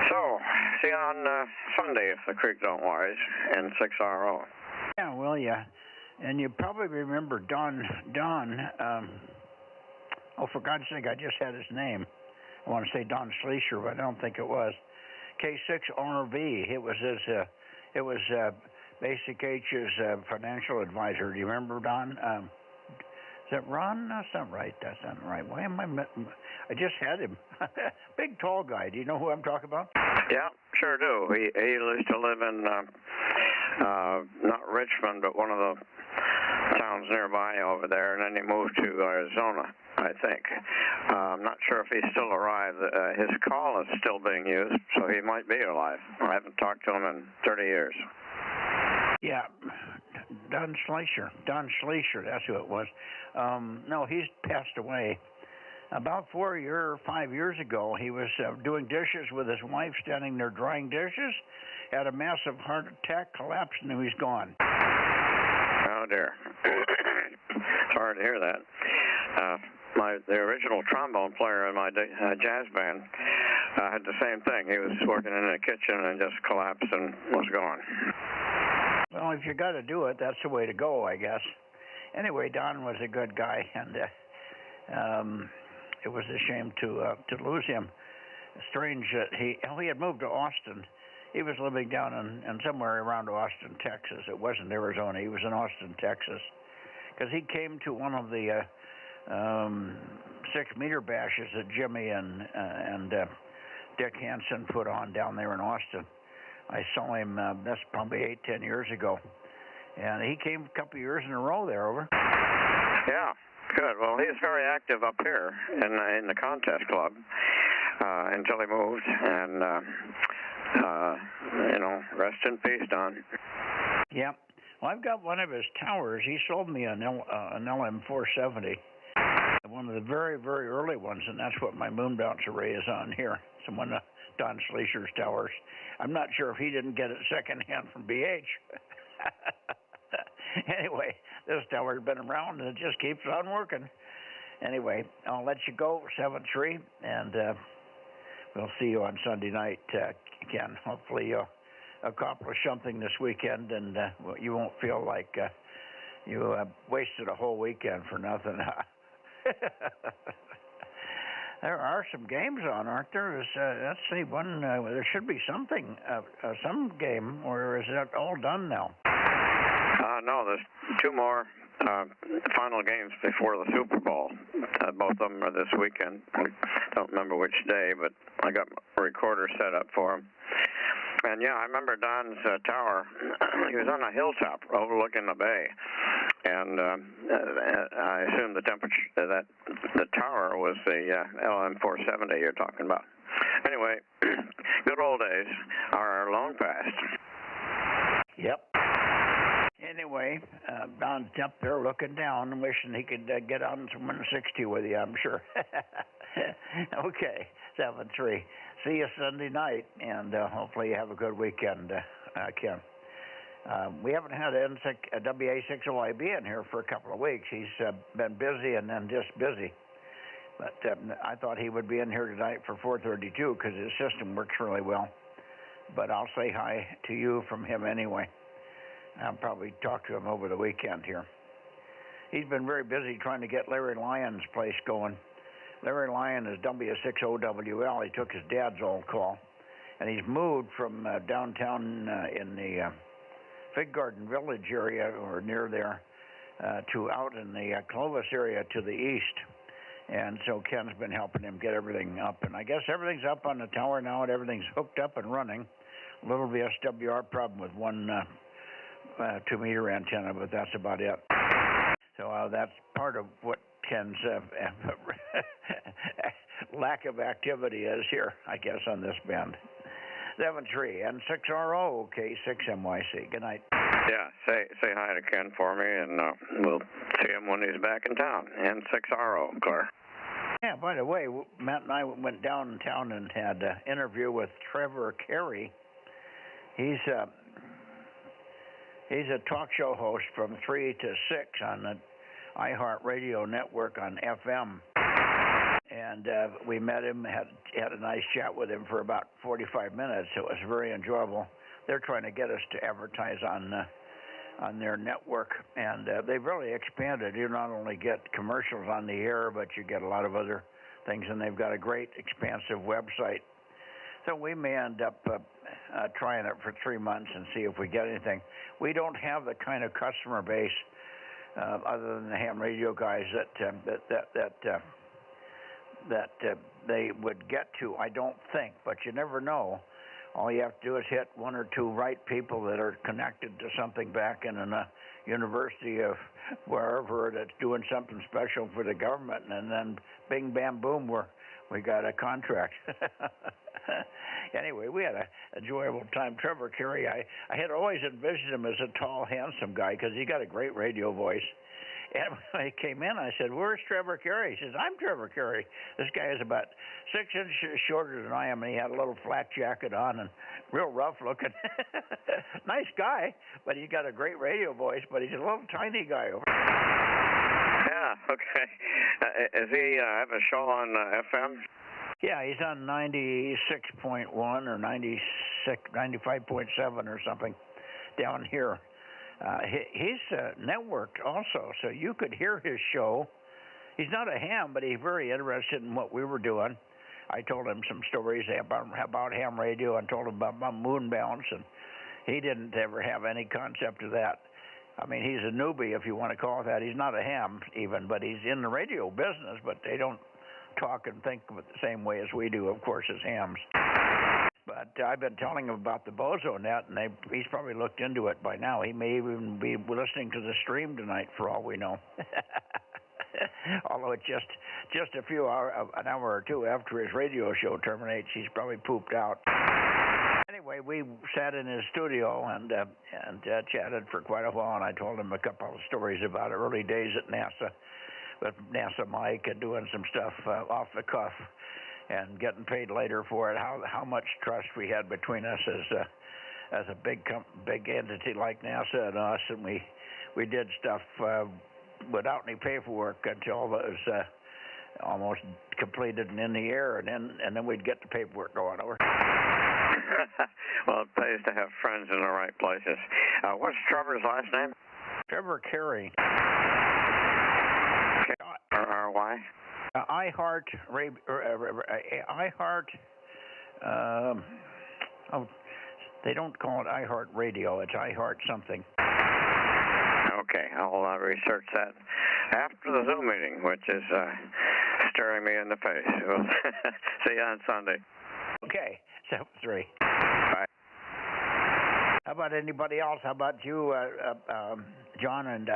So, see you on Sunday if the creek don't rise, N6RO. Yeah, well, yeah. And you probably remember Don, oh, for God's sake, I just had his name. I want to say Don Schleicher, but I don't think it was. K6RV, it was Basic H's financial advisor. Do you remember Don? Is that Ron? That's not right. That's not right. Why am I just had him. Big, tall guy. Do you know who I'm talking about? Yeah, sure do. He used to live in, not Richmond, but one of the towns nearby over there, and then he moved to Arizona, I think. I'm not sure if he's still alive. His call is still being used, so he might be alive. I haven't talked to him in 30 years. Yeah, Don Schleicher, that's who it was. No, he's passed away. About 4 or 5 years ago, he was doing dishes with his wife, standing there drying dishes, had a massive heart attack, collapsed, and he's gone. Oh, dear. Sorry to hear that. The original trombone player in my jazz band had the same thing. He was working in the kitchen and just collapsed and was gone. Well, if you got to do it, that's the way to go, I guess. Anyway, Don was a good guy, and it was a shame to lose him. Strange that he had moved to Austin. He was living down in somewhere around Austin, Texas. It wasn't Arizona. He was in Austin, Texas, because he came to one of the 6-meter bashes that Jimmy and Dick Hansen put on down there in Austin. I saw him, that's probably 8-10 years ago. And he came a couple of years in a row there, over. Yeah, good. Well, he's very active up here in the contest club until he moved. And, rest in peace, Don. Yeah. Well, I've got one of his towers. He sold me an LM470. One of the very, very early ones, and that's what my moon bounce array is on here. It's one of Don Schleicher's towers. I'm not sure if he didn't get it secondhand from BH. Anyway, this tower's been around, and it just keeps on working. Anyway, I'll let you go, 7-3, and we'll see you on Sunday night, Ken. Hopefully you'll accomplish something this weekend, and you won't feel like you wasted a whole weekend for nothing. There are some games on, aren't there? Let's see, one. There should be something, some game, or is that all done now? No, there's 2 more final games before the Super Bowl. Both of them are this weekend. I don't remember which day, but I got a recorder set up for them. And yeah, I remember Don's tower. He was on a hilltop overlooking the bay, and I assume the temperature that the tower was the LM470 you're talking about. Anyway, good old days are long past. Yep. Anyway, Don's up there looking down and wishing he could get on some 160 with you, I'm sure. Okay, 7-3. See you Sunday night, and hopefully you have a good weekend, Ken. We haven't had WA60IB in here for a couple of weeks. He's been busy and then just busy. But I thought he would be in here tonight for 432 because his system works really well. But I'll say hi to you from him anyway. I'll probably talk to him over the weekend here. He's been very busy trying to get Larry Lyon's place going. Larry Lyon is W60WL. He took his dad's old call. And he's moved from downtown in the Fig Garden Village area, or near there, to out in the Clovis area to the east. And so Ken's been helping him get everything up. And I guess everything's up on the tower now, and everything's hooked up and running. A little VSWR problem with one 2-meter antenna, but that's about it. So that's part of what Ken's lack of activity is here, I guess, on this band. 7-3 N6RO K6MYC. Good night. Yeah, say hi to Ken for me, and we'll see him when he's back in town. N6RO, Claire. Yeah, by the way, Matt and I went downtown and had an interview with Trevor Carey. He's a talk show host from 3 to 6 on the iHeartRadio network on FM. And we met him, had a nice chat with him for about 45 minutes. It was very enjoyable. They're trying to get us to advertise on their network, and they've really expanded. You not only get commercials on the air, but you get a lot of other things, and they've got a great, expansive website. So we may end up trying it for 3 months and see if we get anything. We don't have the kind of customer base other than the ham radio guys that they would get to, I don't think, but you never know. All you have to do is hit one or two right people that are connected to something back in a university of wherever that's doing something special for the government, and then bing, bam, boom, we got a contract. Anyway, we had an enjoyable time. Trevor Carey, I had always envisioned him as a tall, handsome guy because he got a great radio voice. And when he came in, I said, "Where's Trevor Carey?" He says, "I'm Trevor Carey." This guy is about 6 inches shorter than I am, and he had a little flat jacket on and real rough looking. Nice guy, but he's got a great radio voice, but he's a little tiny guy over there. Yeah, okay. Is he have a show on FM? Yeah, he's on 96.1 or 95.7 or something down here. He's networked also, so you could hear his show. He's not a ham, but he's very interested in what we were doing. I told him some stories about ham radio and told him about my moon bounce, and he didn't ever have any concept of that. I mean, he's a newbie, if you want to call it that. He's not a ham even, but he's in the radio business, but they don't talk and think of it the same way as we do, of course, as hams. But I've been telling him about the Bozo Net, and he's probably looked into it by now. He may even be listening to the stream tonight, for all we know. Although it's just a few an hour or two after his radio show terminates, he's probably pooped out. Anyway, we sat in his studio and chatted for quite a while, and I told him a couple of stories about early days at NASA, with NASA Mike, and doing some stuff off the cuff, and getting paid later for it. How much trust we had between us as a big entity like NASA and us, and we did stuff without any paperwork until it was almost completed and in the air, and then we'd get the paperwork going over. Well, it pays to have friends in the right places. What's Trevor's last name? Trevor Carey. R-R-Y? They don't call it iHeart Radio. It's iHeart something. Okay, I'll research that after the Zoom meeting, which is staring me in the face. We'll see you on Sunday. Okay, 7-3. Bye. How about anybody else? How about you, John and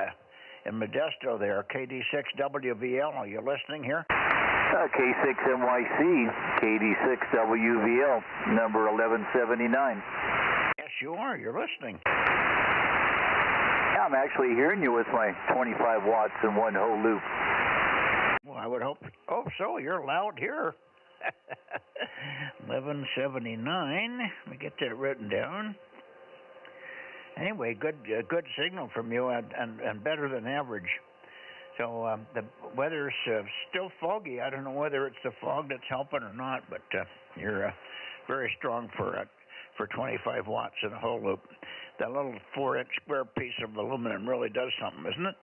Modesto there, KD6WVL? Are you listening here? K6MYC, KD6WVL, number 1179. you are. You're listening. Yeah, I'm actually hearing you with my 25 watts in one whole loop. Well, I would hope so. You're loud here. 1179. Let me get that written down. Anyway, good signal from you, and better than average. So the weather's still foggy. I don't know whether it's the fog that's helping or not, but you're very strong for 25 watts in a whole loop. That little 4-inch square piece of aluminum really does something, isn't it?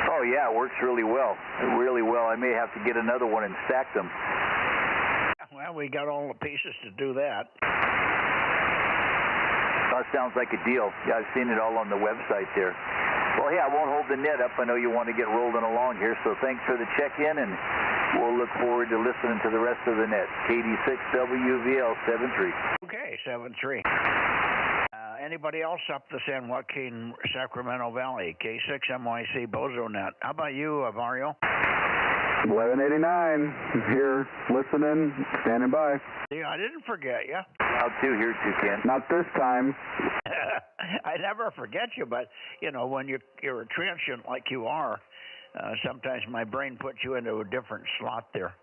Oh yeah, it works really well. Really well. I may have to get another one and stack them. Well, we got all the pieces to do that. That sounds like a deal. Yeah, I've seen it all on the website there. Well, yeah, I won't hold the net up. I know you want to get rolling along here, so thanks for the check-in, and we'll look forward to listening to the rest of the net. KD6WVL 73. Okay, 73. Anybody else up the San Joaquin, Sacramento Valley? K6MYC Bozo Net. How about you, Mario? 1189 here, listening, standing by. Yeah, I didn't forget you. I'll too here too, Ken. Not this time. I never forget you, but you know when you're a transient like you are, sometimes my brain puts you into a different slot there.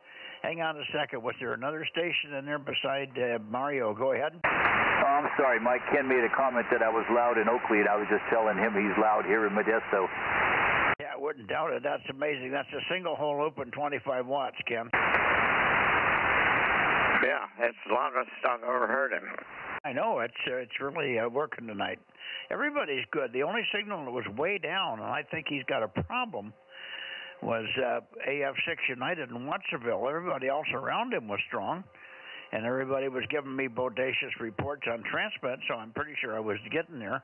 Hang on a second. Was there another station in there beside Mario? Go ahead. Oh, I'm sorry, Mike. Ken made a comment that I was loud in Oakley, and I was just telling him he's loud here in Modesto. Yeah, I wouldn't doubt it. That's amazing. That's a single hole open 25 watts, Ken. Yeah, it's the loudest I've ever heard him. I know. It's really working tonight. Everybody's good. The only signal that was way down, and I think he's got a problem, was AF6 United in Watsonville. Everybody else around him was strong, and everybody was giving me bodacious reports on transmit, so I'm pretty sure I was getting there.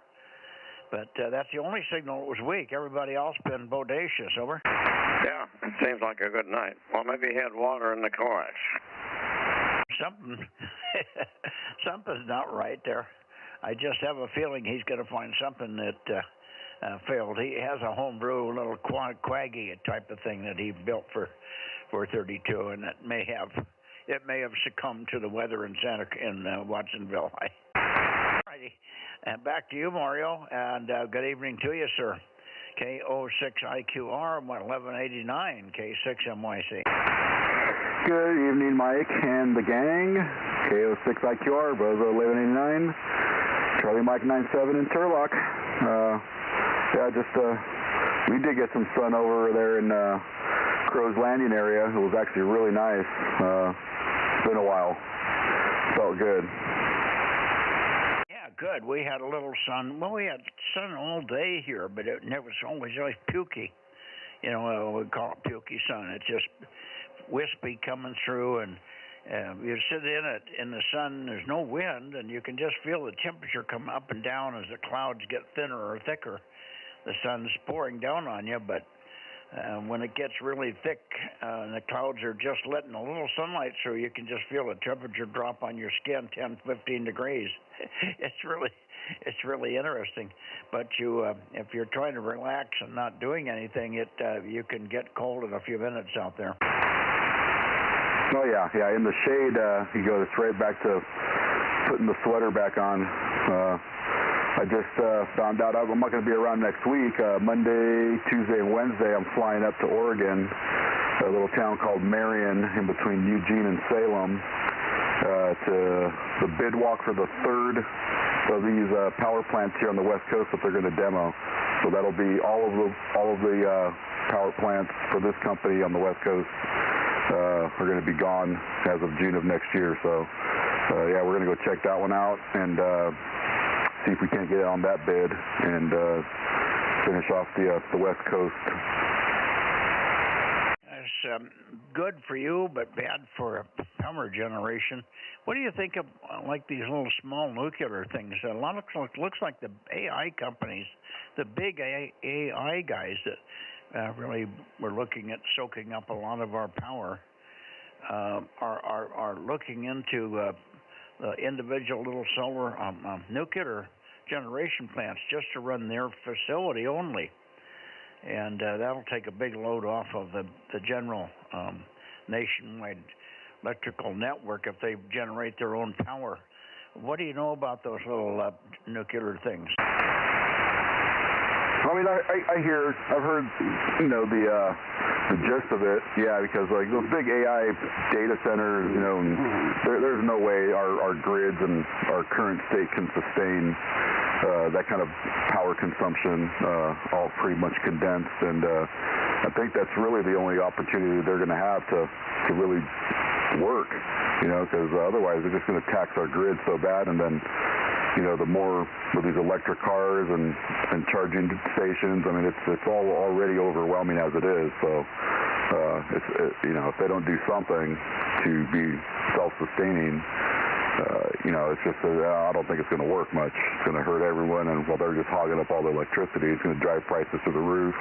But that's the only signal that was weak. Everybody else been bodacious. Over. Yeah, it seems like a good night. Well, maybe he had water in the coax. Something's not right there. I just have a feeling he's going to find something that failed. He has a homebrew little quaggy type of thing that he built for 32, and it may have succumbed to the weather in Watsonville. Righty. And back to you, Mario, and good evening to you, sir. K06IQR 1189 K6MYC. Good evening, Mike and the gang. K06IQR Bozo 1189 Charlie Mike 97 in Turlock. We did get some sun over there in Crow's Landing area. It was actually really nice. It's been a while. Felt good. Good. We had a little sun. Well, we had sun all day here, but it was always pukey. You know, we call it pukey sun. It's just wispy coming through, and you sit in it in the sun. There's no wind, and you can just feel the temperature come up and down as the clouds get thinner or thicker. The sun's pouring down on you, but when it gets really thick and the clouds are just letting a little sunlight through, you can just feel the temperature drop on your skin 10, 15 degrees. It's really interesting. But if you're trying to relax and not doing anything, you can get cold in a few minutes out there. Oh yeah. In the shade, you go straight back to putting the sweater back on. I just found out I'm not going to be around next week. Monday, Tuesday, and Wednesday, I'm flying up to Oregon, a little town called Marion in between Eugene and Salem, to the bid walk for the third of these power plants here on the West Coast that they're going to demo. So that'll be all of the power plants for this company on the West Coast are going to be gone as of June of next year. So yeah, we're going to go check that one out and see if we can't get on that bid and finish off the West Coast. That's good for you, but bad for power generation. What do you think of like these little small nuclear things? A lot of looks like the AI companies, the big AI guys that really were looking at soaking up a lot of our power, are looking into the individual little solar nuclear generation plants just to run their facility only. And that'll take a big load off of the general nationwide electrical network if they generate their own power What do you know about those little nuclear things? I mean, I've heard, you know, the gist of it, yeah, because like those big AI data centers, you know, there's no way our grids and our current state can sustain that kind of power consumption, all pretty much condensed, and I think that's really the only opportunity they're going to have to really work, you know, because otherwise they're just going to tax our grid so bad, and then, you know, the more with these electric cars and charging stations, I mean, it's all already overwhelming as it is. So, you know, if they don't do something to be self-sustaining, you know, it's just, I don't think it's going to work much. It's going to hurt everyone, and while they're just hogging up all the electricity, it's going to drive prices through the roof,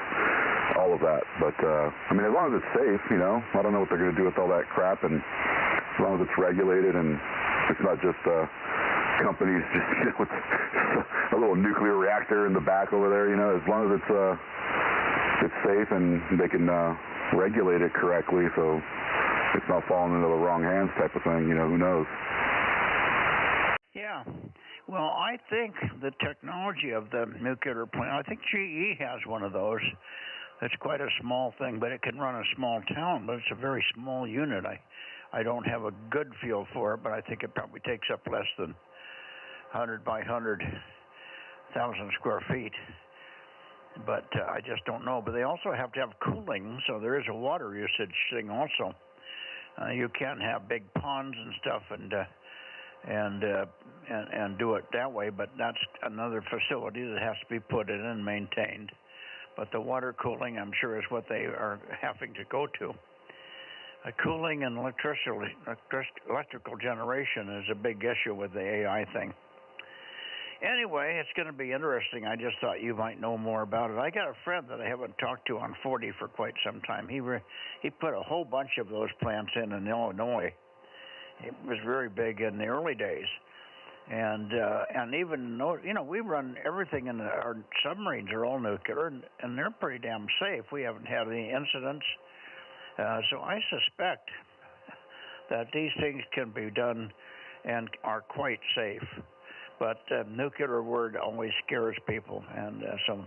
all of that. But, I mean, as long as it's safe, you know, I don't know what they're going to do with all that crap, and as long as it's regulated and it's not just companies just, you know, with a little nuclear reactor in the back over there, you know, as long as it's safe and they can regulate it correctly so it's not falling into the wrong hands type of thing, you know, who knows? Yeah. Well, I think the technology of the nuclear plant, I think GE has one of those. It's quite a small thing, but it can run a small town, but it's a very small unit. I don't have a good feel for it, but I think it probably takes up less than 100 by 100,000 square feet. But I just don't know. But they also have to have cooling, so there is a water usage thing also. You can't have big ponds and stuff and do it that way, but that's another facility that has to be put in and maintained. But the water cooling, I'm sure, is what they are having to go to. Cooling and electrical generation is a big issue with the AI thing. Anyway, it's going to be interesting. I just thought you might know more about it. I got a friend that I haven't talked to on 40 for quite some time. He put a whole bunch of those plants in Illinois. It was very big in the early days. And even, you know, we run everything in our submarines are all nuclear, and they're pretty damn safe. We haven't had any incidents. So I suspect that these things can be done and are quite safe. But nuclear word always scares people, and so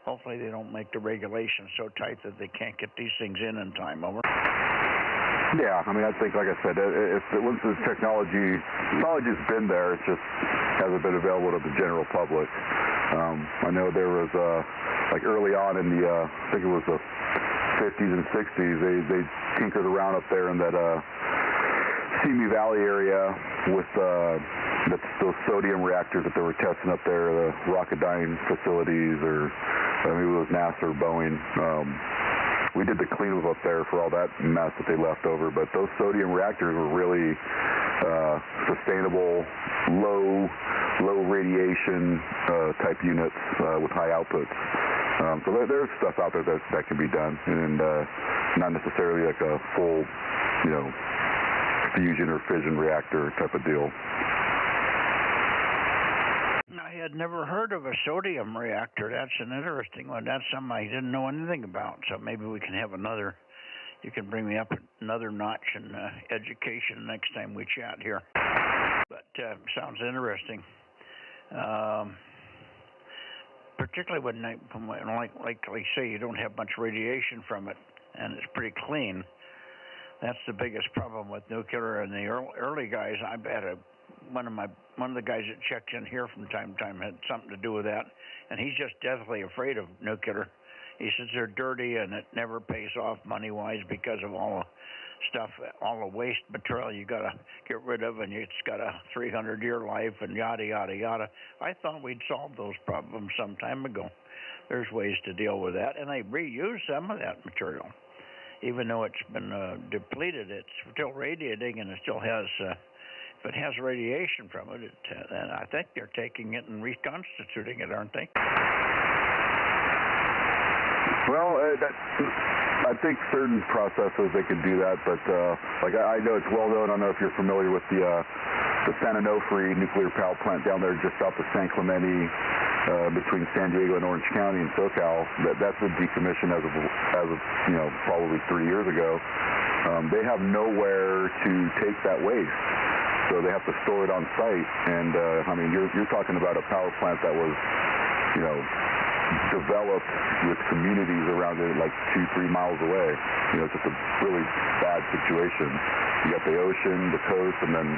hopefully they don't make the regulations so tight that they can't get these things in time. Over. Yeah, I mean, I think, like I said, once the technology's been there, it just hasn't been available to the general public. I know there was, like early on in the, I think it was the 50s and 60s, they tinkered around up there in that Simi Valley area with those sodium reactors that they were testing up there, the Rocketdyne facilities, or maybe it was NASA or Boeing. We did the cleanup up there for all that mess that they left over, but those sodium reactors were really sustainable, low radiation type units with high outputs. So there's stuff out there that can be done, and not necessarily like a full, you know, fusion or fission reactor type of deal. I had never heard of a sodium reactor. That's an interesting one. That's something I didn't know anything about. So maybe we can have another, you can bring me up another notch in education next time we chat here. But sounds interesting. Particularly when like I say, you don't have much radiation from it, and it's pretty clean. That's the biggest problem with nuclear. And the early guys, I bet one of the guys that checked in here from time to time had something to do with that, and he's just deathly afraid of nuclear. He says they're dirty and it never pays off money-wise because of all the stuff, all the waste material you got to get rid of, and it's got a 300-year life and yada, yada, yada. I thought we'd solved those problems some time ago. There's ways to deal with that, and they reuse some of that material. Even though it's been depleted, it's still radiating, and it still has, if it has radiation from it, and I think they're taking it and reconstituting it, aren't they? Well, I think certain processes they can do that, but like I know it's well known. I don't know if you're familiar with the San Onofre nuclear power plant down there just south of San Clemente, between San Diego and Orange County in SoCal. That's been decommissioned as of you know, probably 3 years ago. They have nowhere to take that waste. so they have to store it on site. And I mean, you're talking about a power plant that was, you know, developed with communities around it like 2-3 miles away. You know, it's just a really bad situation. You got the ocean, the coast, and then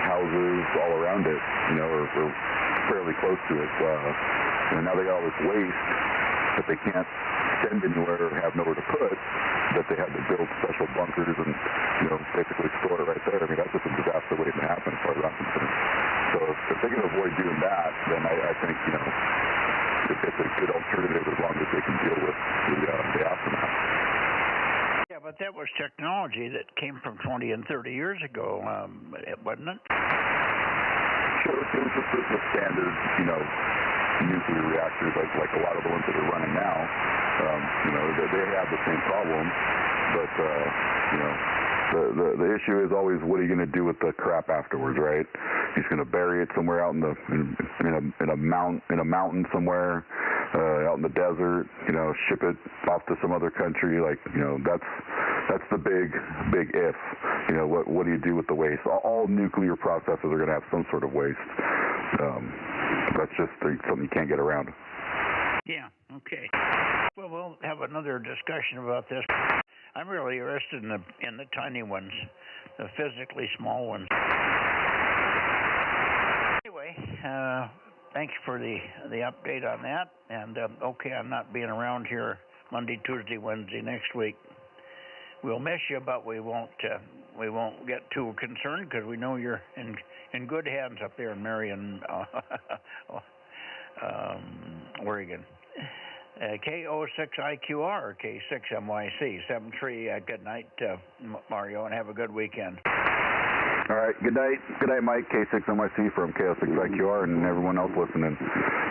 houses all around it, you know, or fairly close to it. And now they got all this waste that they can't send anywhere or have nowhere to put, that they had to build special bunkers and, you know, basically store it right there. I mean, that's just a disaster waiting to happen as far as I'm concerned. So if they can avoid doing that, then I think, you know, it's a good alternative as long as they can deal with the aftermath. Yeah, but that was technology that came from 20 and 30 years ago, wasn't it? Sure, it was just the standard, you know, nuclear reactors, like a lot of the ones that are running now. You know, they have the same problem, but you know, the issue is always, what are you going to do with the crap afterwards, right? He's going to bury it somewhere out in a mountain somewhere, out in the desert. You know, ship it off to some other country. Like, you know, that's the big if. You know, what do you do with the waste? All nuclear processes are going to have some sort of waste. That's just something you can't get around. Yeah, okay. Well, we'll have another discussion about this. I'm really interested in the tiny ones, the physically small ones. Anyway, thanks for the update on that. And okay, I'm not being around here Monday, Tuesday, Wednesday next week. We'll miss you, but we won't get too concerned because we know you're in good hands up there in Marion, Oregon. K06IQR, K6MYC, 73. Good night, Mario, and have a good weekend. All right, good night. Good night, Mike, K6MYC from K06IQR, and everyone else listening,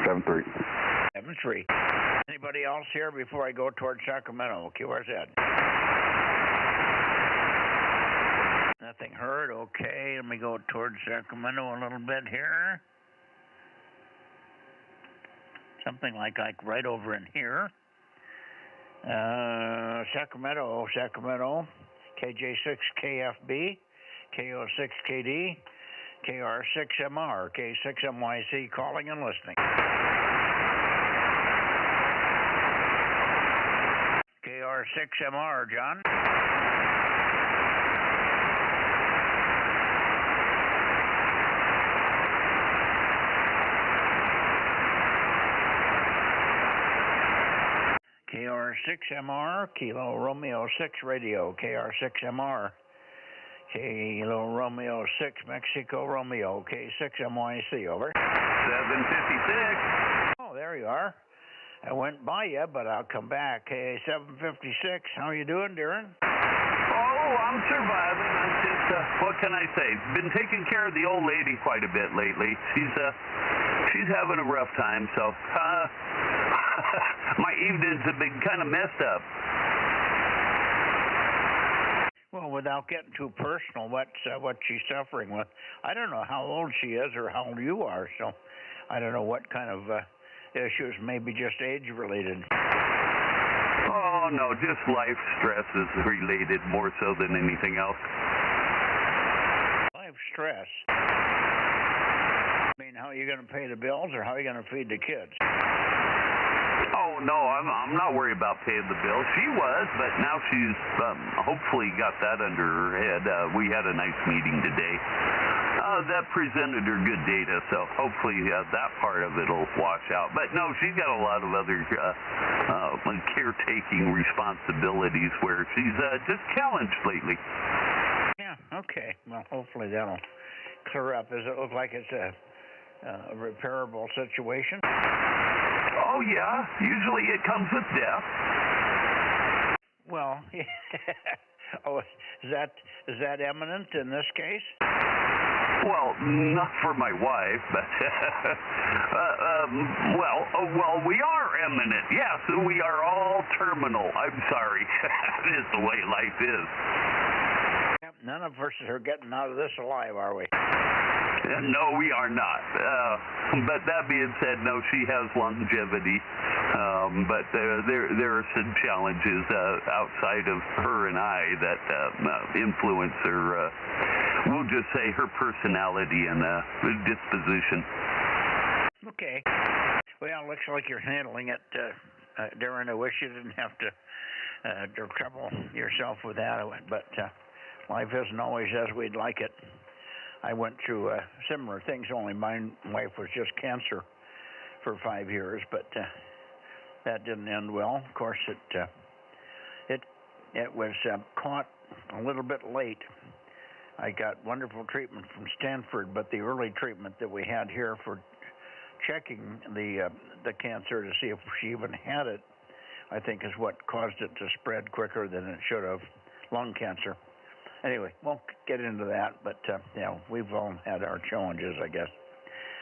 73. 73. Anybody else here before I go towards Sacramento? QRZ. Nothing heard. Okay, let me go towards Sacramento a little bit here. Something like right over in here. Sacramento, KJ6KFB, KO6KD, KR6MR, K6MYC, calling and listening. KR6MR, John. KR6MR, Kilo Romeo 6 radio, KR6MR, Kilo Romeo 6, Mexico Romeo, K6MYC, over. 756. Oh, there you are. I went by you, but I'll come back. K756, how are you doing, Darren? Oh, I'm surviving. I'm just, what can I say? Been taking care of the old lady quite a bit lately. She's having a rough time, so, my evenings have been kind of messed up. Well, without getting too personal, what she's suffering with, I don't know how old she is or how old you are, so I don't know what kind of issues, maybe just age-related. Oh, no, just life stresses related more so than anything else. Life stress? I mean, how are you going to pay the bills or how are you going to feed the kids? Oh, no, I'm not worried about paying the bill. She was, but now she's hopefully got that under her head. We had a nice meeting today. That presented her good data, so hopefully that part of it will wash out. But no, she's got a lot of other caretaking responsibilities where she's just challenged lately. Yeah, okay. Well, hopefully that'll clear up. Does it look like it's a repairable situation? Oh, yeah. Usually it comes with death. Well, oh, is that imminent in this case? Well, not for my wife, but well, we are imminent. Yes, we are all terminal. I'm sorry. It is the way life is. Yep, none of us are getting out of this alive, are we? No, we are not. But that being said, no, she has longevity. But there are some challenges outside of her and I that influence her we'll just say her personality and disposition. Okay. Well, looks like you're handling it, Darren. I wish you didn't have to trouble yourself with that, but life isn't always as we'd like it. I went through similar things, only my wife was just cancer for 5 years, but that didn't end well. Of course, it was caught a little bit late. I got wonderful treatment from Stanford, but the early treatment that we had here for checking the cancer to see if she even had it, I think is what caused it to spread quicker than it should have, lung cancer. Anyway, won't get into that, but we've all had our challenges, I guess.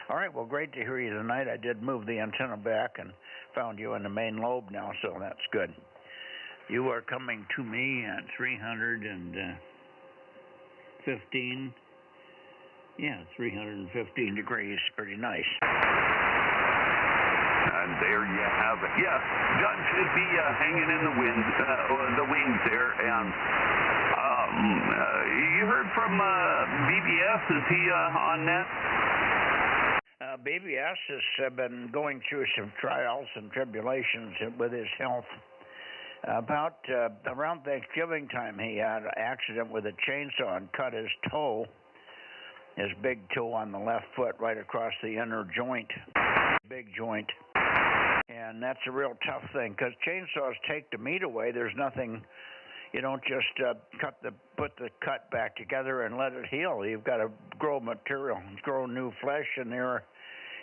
All right, well, great to hear you tonight. I did move the antenna back and found you in the main lobe now, so that's good. You are coming to me at 315. Yeah, 315 degrees. Pretty nice. And there you have it. Yeah, John should be hanging in the wind, the wings there. And you heard from BBS. Is he on net? BBS has been going through some trials and tribulations with his health. About around Thanksgiving time, he had an accident with a chainsaw and cut his toe, his big toe on the left foot, right across the inner joint, big joint. And that's a real tough thing because chainsaws take the meat away. There's nothing. You don't just put the cut back together and let it heal. You've got to grow material, grow new flesh in there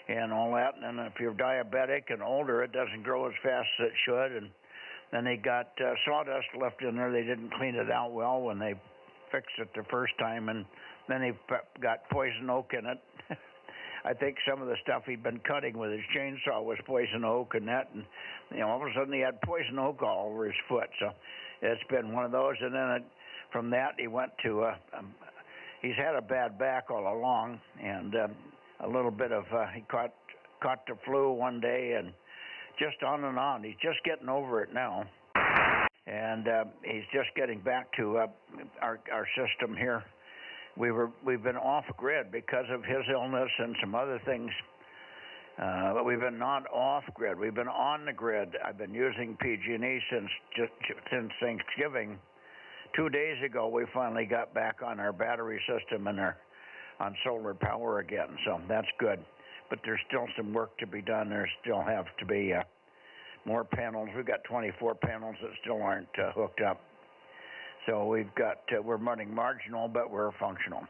and all that. And if you're diabetic and older, it doesn't grow as fast as it should. And then they got sawdust left in there. They didn't clean it out well when they fixed it the first time. And then they got poison oak in it. I think some of the stuff he'd been cutting with his chainsaw was poison oak and that. And all of a sudden he had poison oak all over his foot. So it's been one of those, and then from that he went to, he's had a bad back all along, and a little bit of, he caught the flu one day, and just on and on. He's just getting over it now, and he's just getting back to our system here. We've been off grid because of his illness and some other things. But we've been not off grid. We've been on the grid. I've been using PG&E since Thanksgiving. 2 days ago, we finally got back on our battery system and on solar power again. So that's good. But there's still some work to be done. There still have to be more panels. We've got 24 panels that still aren't hooked up. So we're running marginal, but we're functional.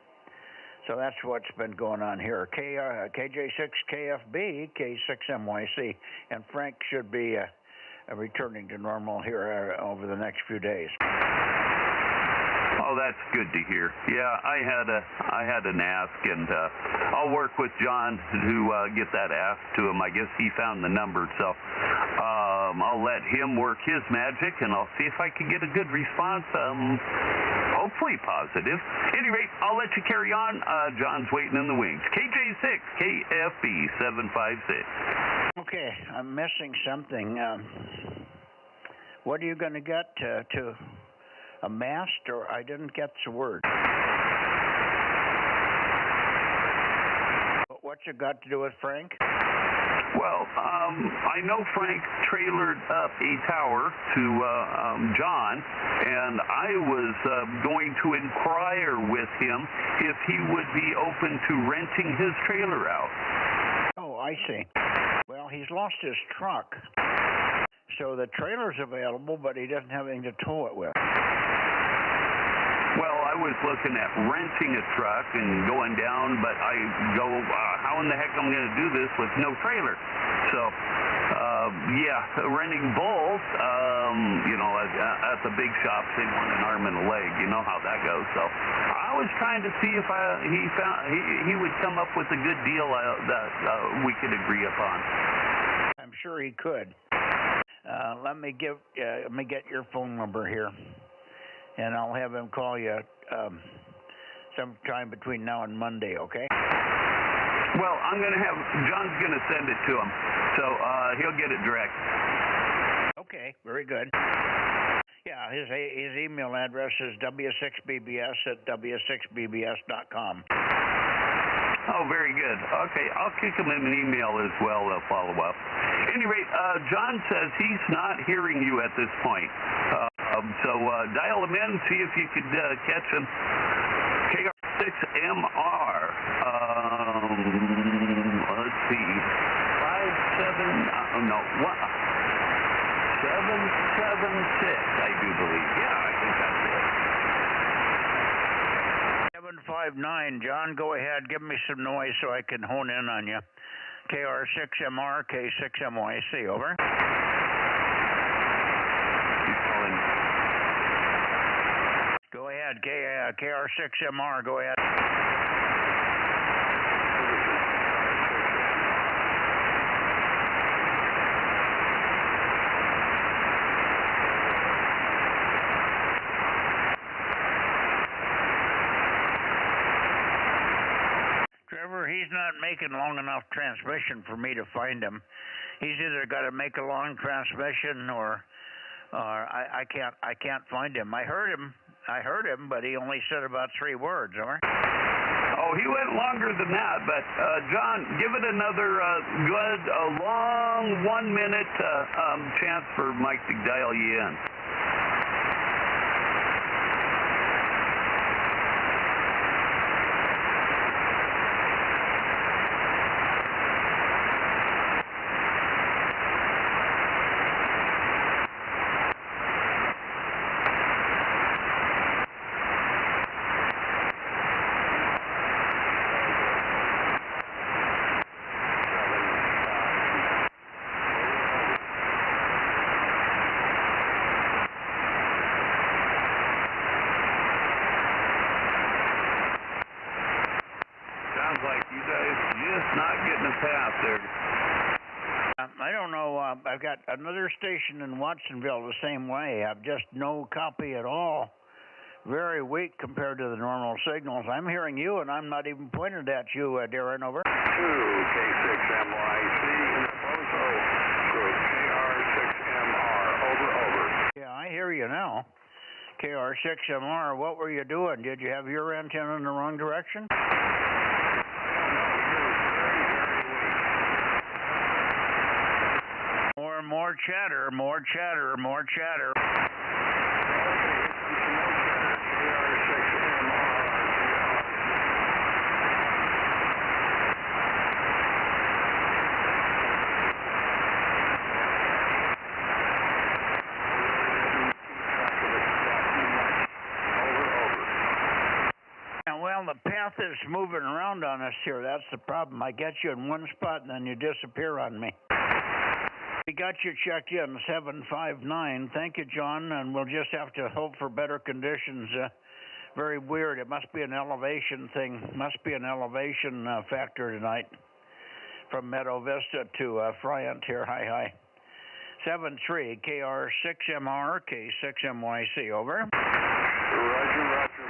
So that's what's been going on here. KJ6KFB, K6MYC, and Frank should be returning to normal here over the next few days. Oh, that's good to hear. Yeah, I had an ask, and I'll work with John to get that ask to him. I guess he found the number, so I'll let him work his magic, and I'll see if I can get a good response. Hopefully positive. Anyway, I'll let you carry on. John's waiting in the wings. KJ6, KFB 756. Okay, I'm missing something. What are you going to get to a mast, or I didn't get the word? What's it got to do with Frank? Well, I know Frank trailered up a tower to John, and I was going to inquire with him if he would be open to renting his trailer out. Oh, I see. Well, he's lost his truck, so the trailer's available, but he doesn't have anything to tow it with. Well, I was looking at renting a truck and going down, but I go, how in the heck am I going to do this with no trailer? So, renting both, at the big shops, they want an arm and a leg. You know how that goes. So, I was trying to see if he would come up with a good deal that we could agree upon. I'm sure he could. Let me get your phone number here, and I'll have him call you sometime between now and Monday, okay? Well, John's going to send it to him, so he'll get it direct. Okay, very good. Yeah, his email address is w6bbs@w6bbs.com. Oh, very good. Okay, I'll kick him an email as well. They'll follow up. At any rate, John says he's not hearing you at this point. So dial him in, see if you could catch him. KR6MR. Let's see. 776, I do believe. Yeah, I think that's it. 759, John, go ahead. Give me some noise so I can hone in on you. KR6MR, K6MYC, over. Go ahead, KR6MR, go ahead. Trevor, he's not making long enough transmission for me to find him. He's either got to make a long transmission or I can't find him. I heard him, but he only said about 3 words, all right? Oh, he went longer than that, but John, give it another long 1 minute chance for Mike to dial you in. Like you guys just not getting a pass there. I don't know. I've got another station in Watsonville the same way. I've just no copy at all. Very weak compared to the normal signals. I'm hearing you, and I'm not even pointed at you, Darren, over. 2 K6MYC in the Bozo group. KR6MR, over. Yeah, I hear you now. KR6MR, what were you doing? Did you have your antenna in the wrong direction? More chatter. Well, the path is moving around on us here. That's the problem. I get you in one spot and then you disappear on me. We got you checked in, 759. Thank you, John, and we'll just have to hope for better conditions. Very weird. It must be an elevation thing. Must be an elevation factor tonight from Meadow Vista to Friant here. Hi. 73, KR6MR, K6MYC, over. Roger,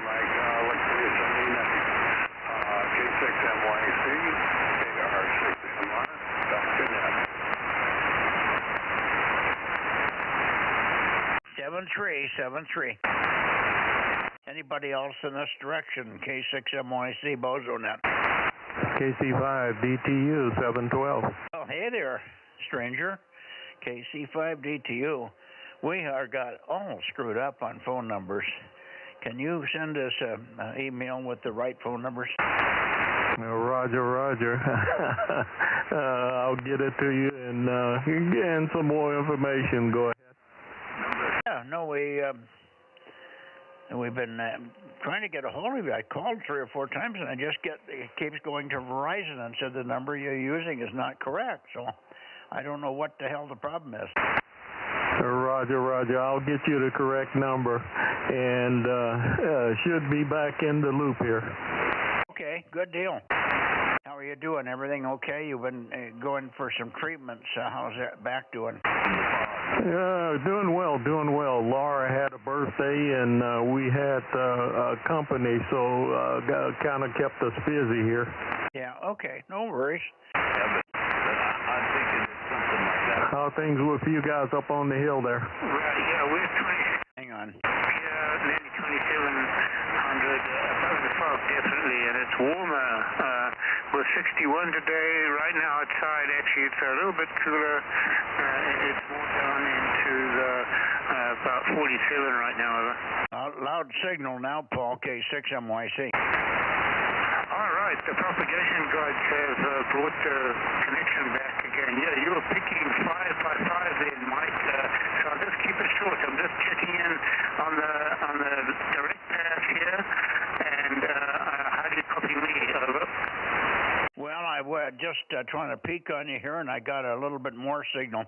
Mike. Looks for you Sunday night. K6MYC, KR6MR, back to net. 73. Anybody else in this direction? K6MYC, Bozo Net. KC5, DTU, 712. Oh, hey there, stranger. KC5, DTU. We are got all screwed up on phone numbers. Can you send us an email with the right phone numbers? Roger. I'll get it to you and some more information. Go ahead. Yeah, no, we've been trying to get a hold of you. I called 3 or 4 times, and it keeps going to Verizon and said the number you're using is not correct. So I don't know what the hell the problem is. Roger. I'll get you the correct number, and should be back in the loop here. Okay, good deal. How are you doing? Everything okay? You've been going for some treatments. How's that back doing? Doing well. Laura had a birthday, and we had company, so kind of kept us busy here. Yeah, okay. No worries. Yeah, but I'm thinking it's something like that. How are things with you guys up on the hill there? Right, yeah, we're trying. on? Yeah, nearly 2,700 above the fog, definitely, and it's warmer. With 61 today, right now outside, actually it's a little bit cooler. It's more down into the about 47 right now. Loud signal now, Paul, K6MYC. All right, the propagation guides have brought the connection back again. Yeah, you were picking 5 by 5 then, Mike. So I'll just keep it short. I'm just checking in on the direct path here. And how do you copy me? Over. Well, I was just trying to peek on you here, and I got a little bit more signal.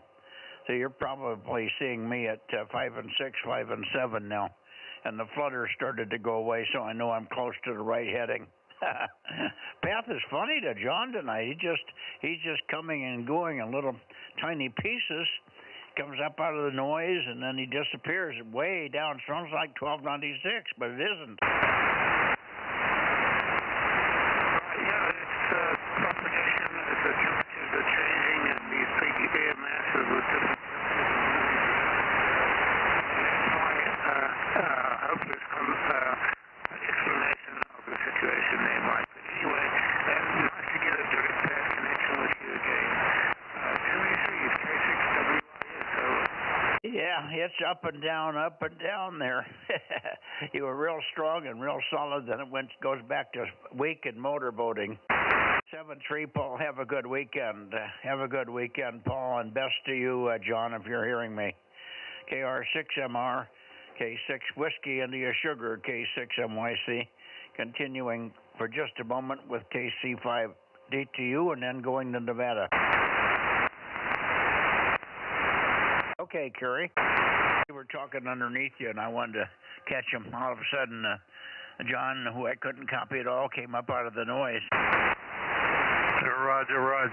So you're probably seeing me at 5 and 6, 5 and 7 now. And the flutter started to go away, so I know I'm close to the right heading. Path is funny to John tonight. He's just coming and going in little tiny pieces. Comes up out of the noise and then he disappears way down. Sounds like 1296, but it isn't. Yeah, it's propagation. The temperatures are changing and these big air masses with different that's why hopefully it's some explanation of the situation there, Mike. But anyway, nice to get a direct connection with you again. 283 is K6WIS, so... Yeah, it's up and down there. You were real strong and real solid, then it goes back to weak and motorboating. 7-3, Paul, have a good weekend. Have a good weekend, Paul, and best to you, John, if you're hearing me. KR6MR, K6 Whiskey India Sugar, K6MYC, continuing for just a moment with KC5 DTU and then going to Nevada. Okay, Curry. We were talking underneath you, and I wanted to catch him. All of a sudden, John, who I couldn't copy at all, came up out of the noise. Roger. I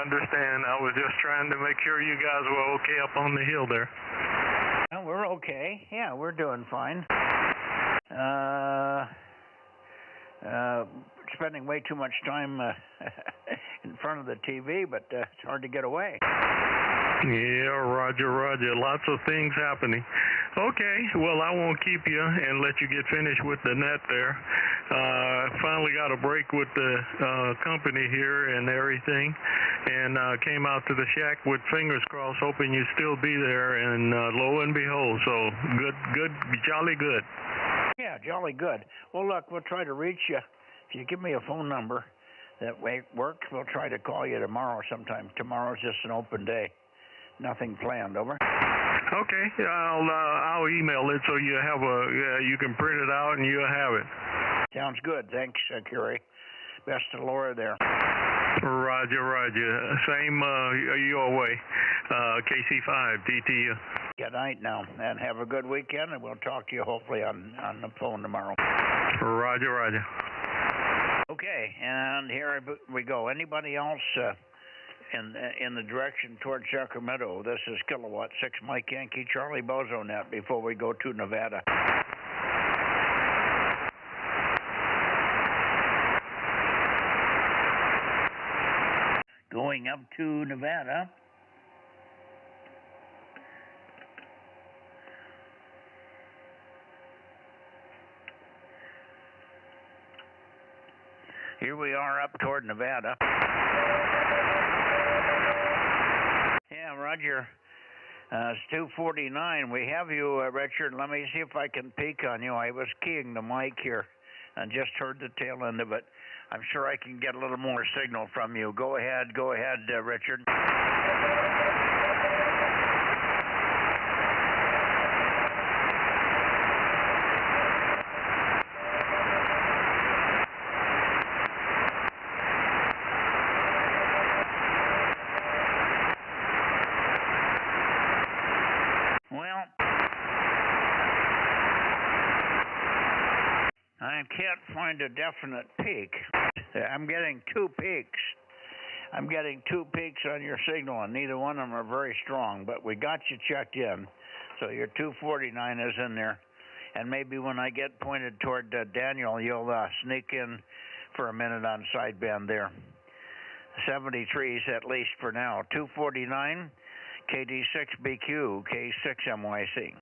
understand. I was just trying to make sure you guys were okay up on the hill there. Well, we're okay. Yeah, we're doing fine. Spending way too much time in front of the TV, but it's hard to get away. Yeah, Roger. Lots of things happening. Okay, well, I won't keep you and let you get finished with the net there. Finally got a break with the company here and everything, and came out to the shack with fingers crossed, hoping you'd still be there, and lo and behold, so good, jolly good. Yeah, jolly good. Well, look, we'll try to reach you. If you give me a phone number that way it works, we'll try to call you tomorrow sometime. Tomorrow's just an open day. Nothing planned, over. Okay, I'll email it so you have you can print it out and you'll have it. Sounds good. Thanks, Curie. Best to Laura there. Roger. Same your way. KC5 DTU. Good night now, and have a good weekend, and we'll talk to you hopefully on the phone tomorrow. Roger. Okay, and here we go. Anybody else in the direction towards Sacramento? This is Kilowatt 6 Mike Yankee Charlie Bozo Net before we go to Nevada. Going up to Nevada. Here we are up toward Nevada. Yeah, Roger. It's 2:49. We have you, Richard. Let me see if I can peek on you. I was keying the mic here and just heard the tail end of it. I'm sure I can get a little more signal from you. Go ahead, Richard. Well, I can't find a definite peak. I'm getting two peaks. I'm getting 2 peaks on your signal, and neither one of them are very strong, but we got you checked in. So your 249 is in there. And maybe when I get pointed toward Daniel, you'll sneak in for a minute on sideband there. 73s at least for now. 249, KD6BQ, K6MYC.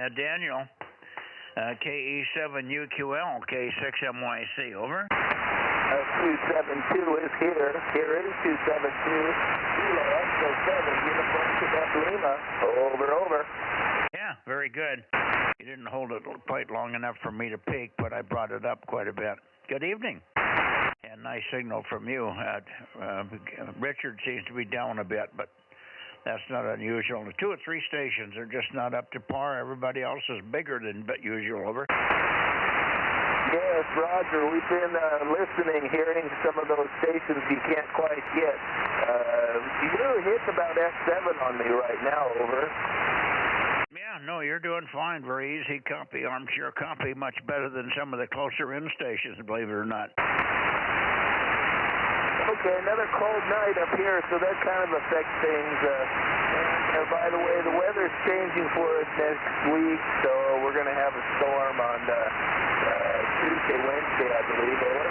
Daniel, KE7UQL, K6MYC, over. 272 is here. Here is 272. Kilo Echo 7, Uniform Quebec Lima. Over. Yeah, very good. You didn't hold it quite long enough for me to peek, but I brought it up quite a bit. Good evening. And nice signal from you. Richard seems to be down a bit, but that's not unusual. The 2 or 3 stations are just not up to par. Everybody else is bigger than usual, over. Yes, Roger, we've been listening, hearing some of those stations you can't quite get. You're hitting about X7 on me right now, over. Yeah, no, you're doing fine. Very easy copy, armchair copy, much better than some of the closer in stations, believe it or not. Okay, another cold night up here, so that kind of affects things. And by the way, the weather's changing for us next week, so we're going to have a storm on Tuesday, Wednesday, I believe, over.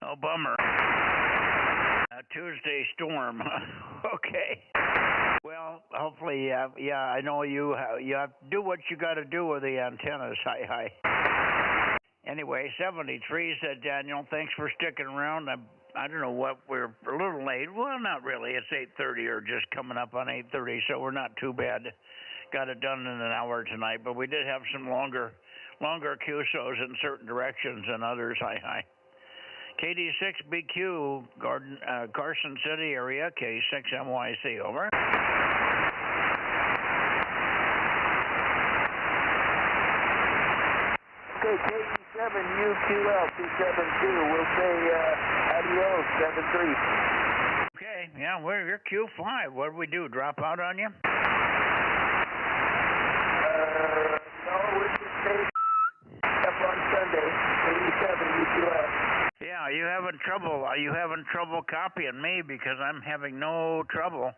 Oh, bummer. A Tuesday storm. Okay. Well, hopefully, yeah, I know you have to do what you got to do with the antennas. Hi. Anyway, 73 said Daniel. Thanks for sticking around. I don't know what, we're a little late. Well, not really. It's 8:30 or just coming up on 8:30, so we're not too bad. Got it done in an hour tonight, but we did have some longer QSOs in certain directions than others. Hi. KD6BQ, Carson City area, K6MYC, over. Okay, KE7UQL 272. We'll say adios, 73. Okay, yeah, you're Q5. What did we do, drop out on you? No, we're just staying up on Sunday, KE7UQL. Yeah, are you having trouble copying me? Because I'm having no trouble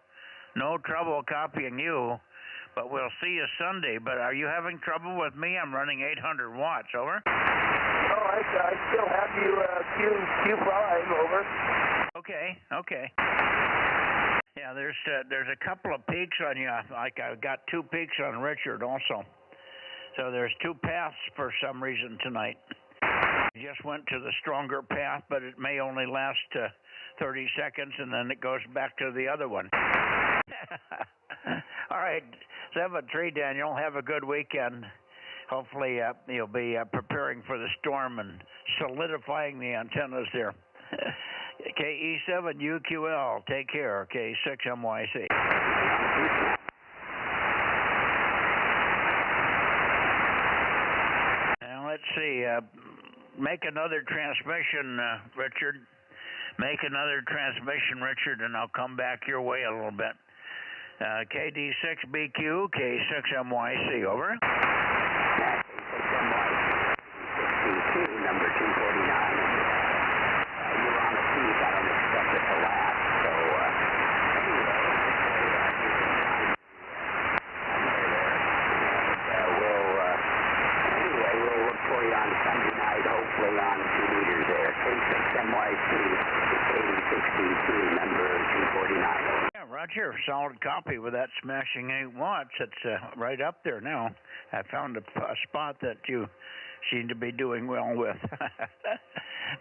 copying you. But we'll see you Sunday. But are you having trouble with me? I'm running 800 watts, over. Oh, I still have you Q5, over. Okay. Yeah, there's a couple of peaks on you. Like I've got 2 peaks on Richard also. So there's 2 paths for some reason tonight. Just went to the stronger path, but it may only last 30 seconds, and then it goes back to the other one. All right, 7-3, Daniel. Have a good weekend. Hopefully, you'll be preparing for the storm and solidifying the antennas there. KE7UQL. Take care. K6MYC. Now, let's see. Make another transmission, Richard. Make another transmission, Richard, and I'll come back your way a little bit. KD6BQ, K6MYC, over. K6MYC, number 249. You were on the key, got unexpected to last. So, anyway, we'll look for you on Sunday night, hopefully on 2 meters there. K6MYC, 86BQ, number 249. Yeah, Roger, solid copy with that smashing 8 watts. It's right up there now. I found a spot that you seem to be doing well with.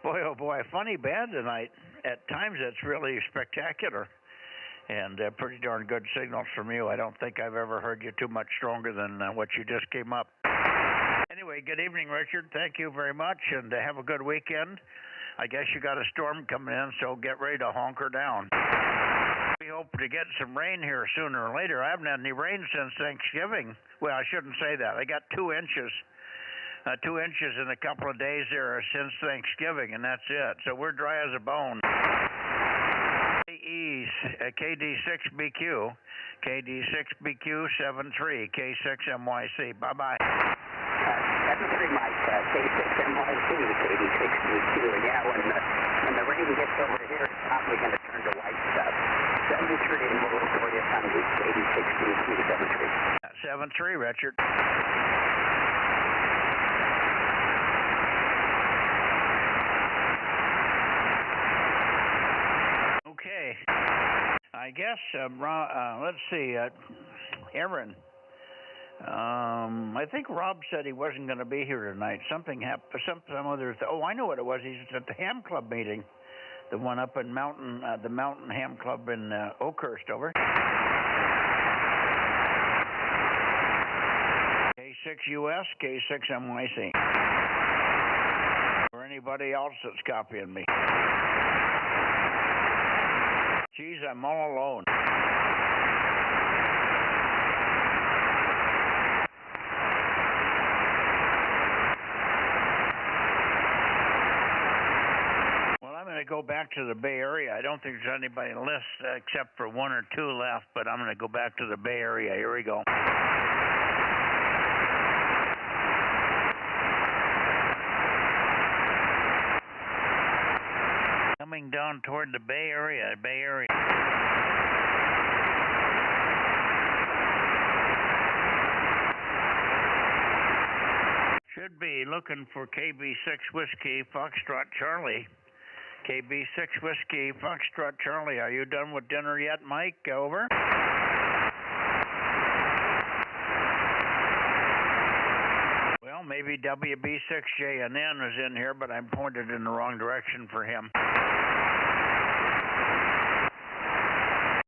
Boy, oh boy, funny band tonight. At times it's really spectacular. And pretty darn good signals from you. I don't think I've ever heard you too much stronger than what you just came up. Anyway, good evening, Richard. Thank you very much, and have a good weekend. I guess you got a storm coming in, so get ready to honker down. We hope to get some rain here sooner or later. I haven't had any rain since Thanksgiving. Well, I shouldn't say that. I got 2 inches. 2 inches in a couple of days there since Thanksgiving, and that's it. So we're dry as a bone. KD6BQ, KD6BQ 73, K6MYC. Bye-bye. 73, Mike, K6MYC, KD6BQ. And yeah, when the rain gets over here, it's probably going to turn to white stuff. 73, and we'll look for you Sunday, KD6BQ 73. 73, Richard. Okay. I guess, let's see, Aaron. I think Rob said he wasn't going to be here tonight. Something happened. Some other. Oh, I know what it was. He's at the Ham Club meeting, the one up in the Mountain Ham Club in Oakhurst. Over. K6US, K6MYC. Or anybody else that's copying me. Geez, I'm all alone. I'm going to go back to the Bay Area. I don't think there's anybody on the list except for one or two left, but I'm going to go back to the Bay Area. Here we go. Coming down toward the Bay Area. Should be looking for KB6 Whiskey Foxtrot Charlie. KB6 Whiskey Foxtrot Charlie, are you done with dinner yet, Mike? Over. Well, maybe WB6JNN is in here, but I'm pointed in the wrong direction for him.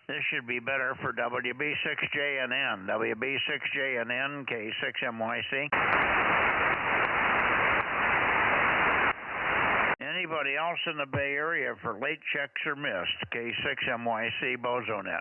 This should be better for WB6JNN. WB6JNN, K6MYC. Anybody else in the Bay Area for late checks or missed? K6MYC Bozo Net.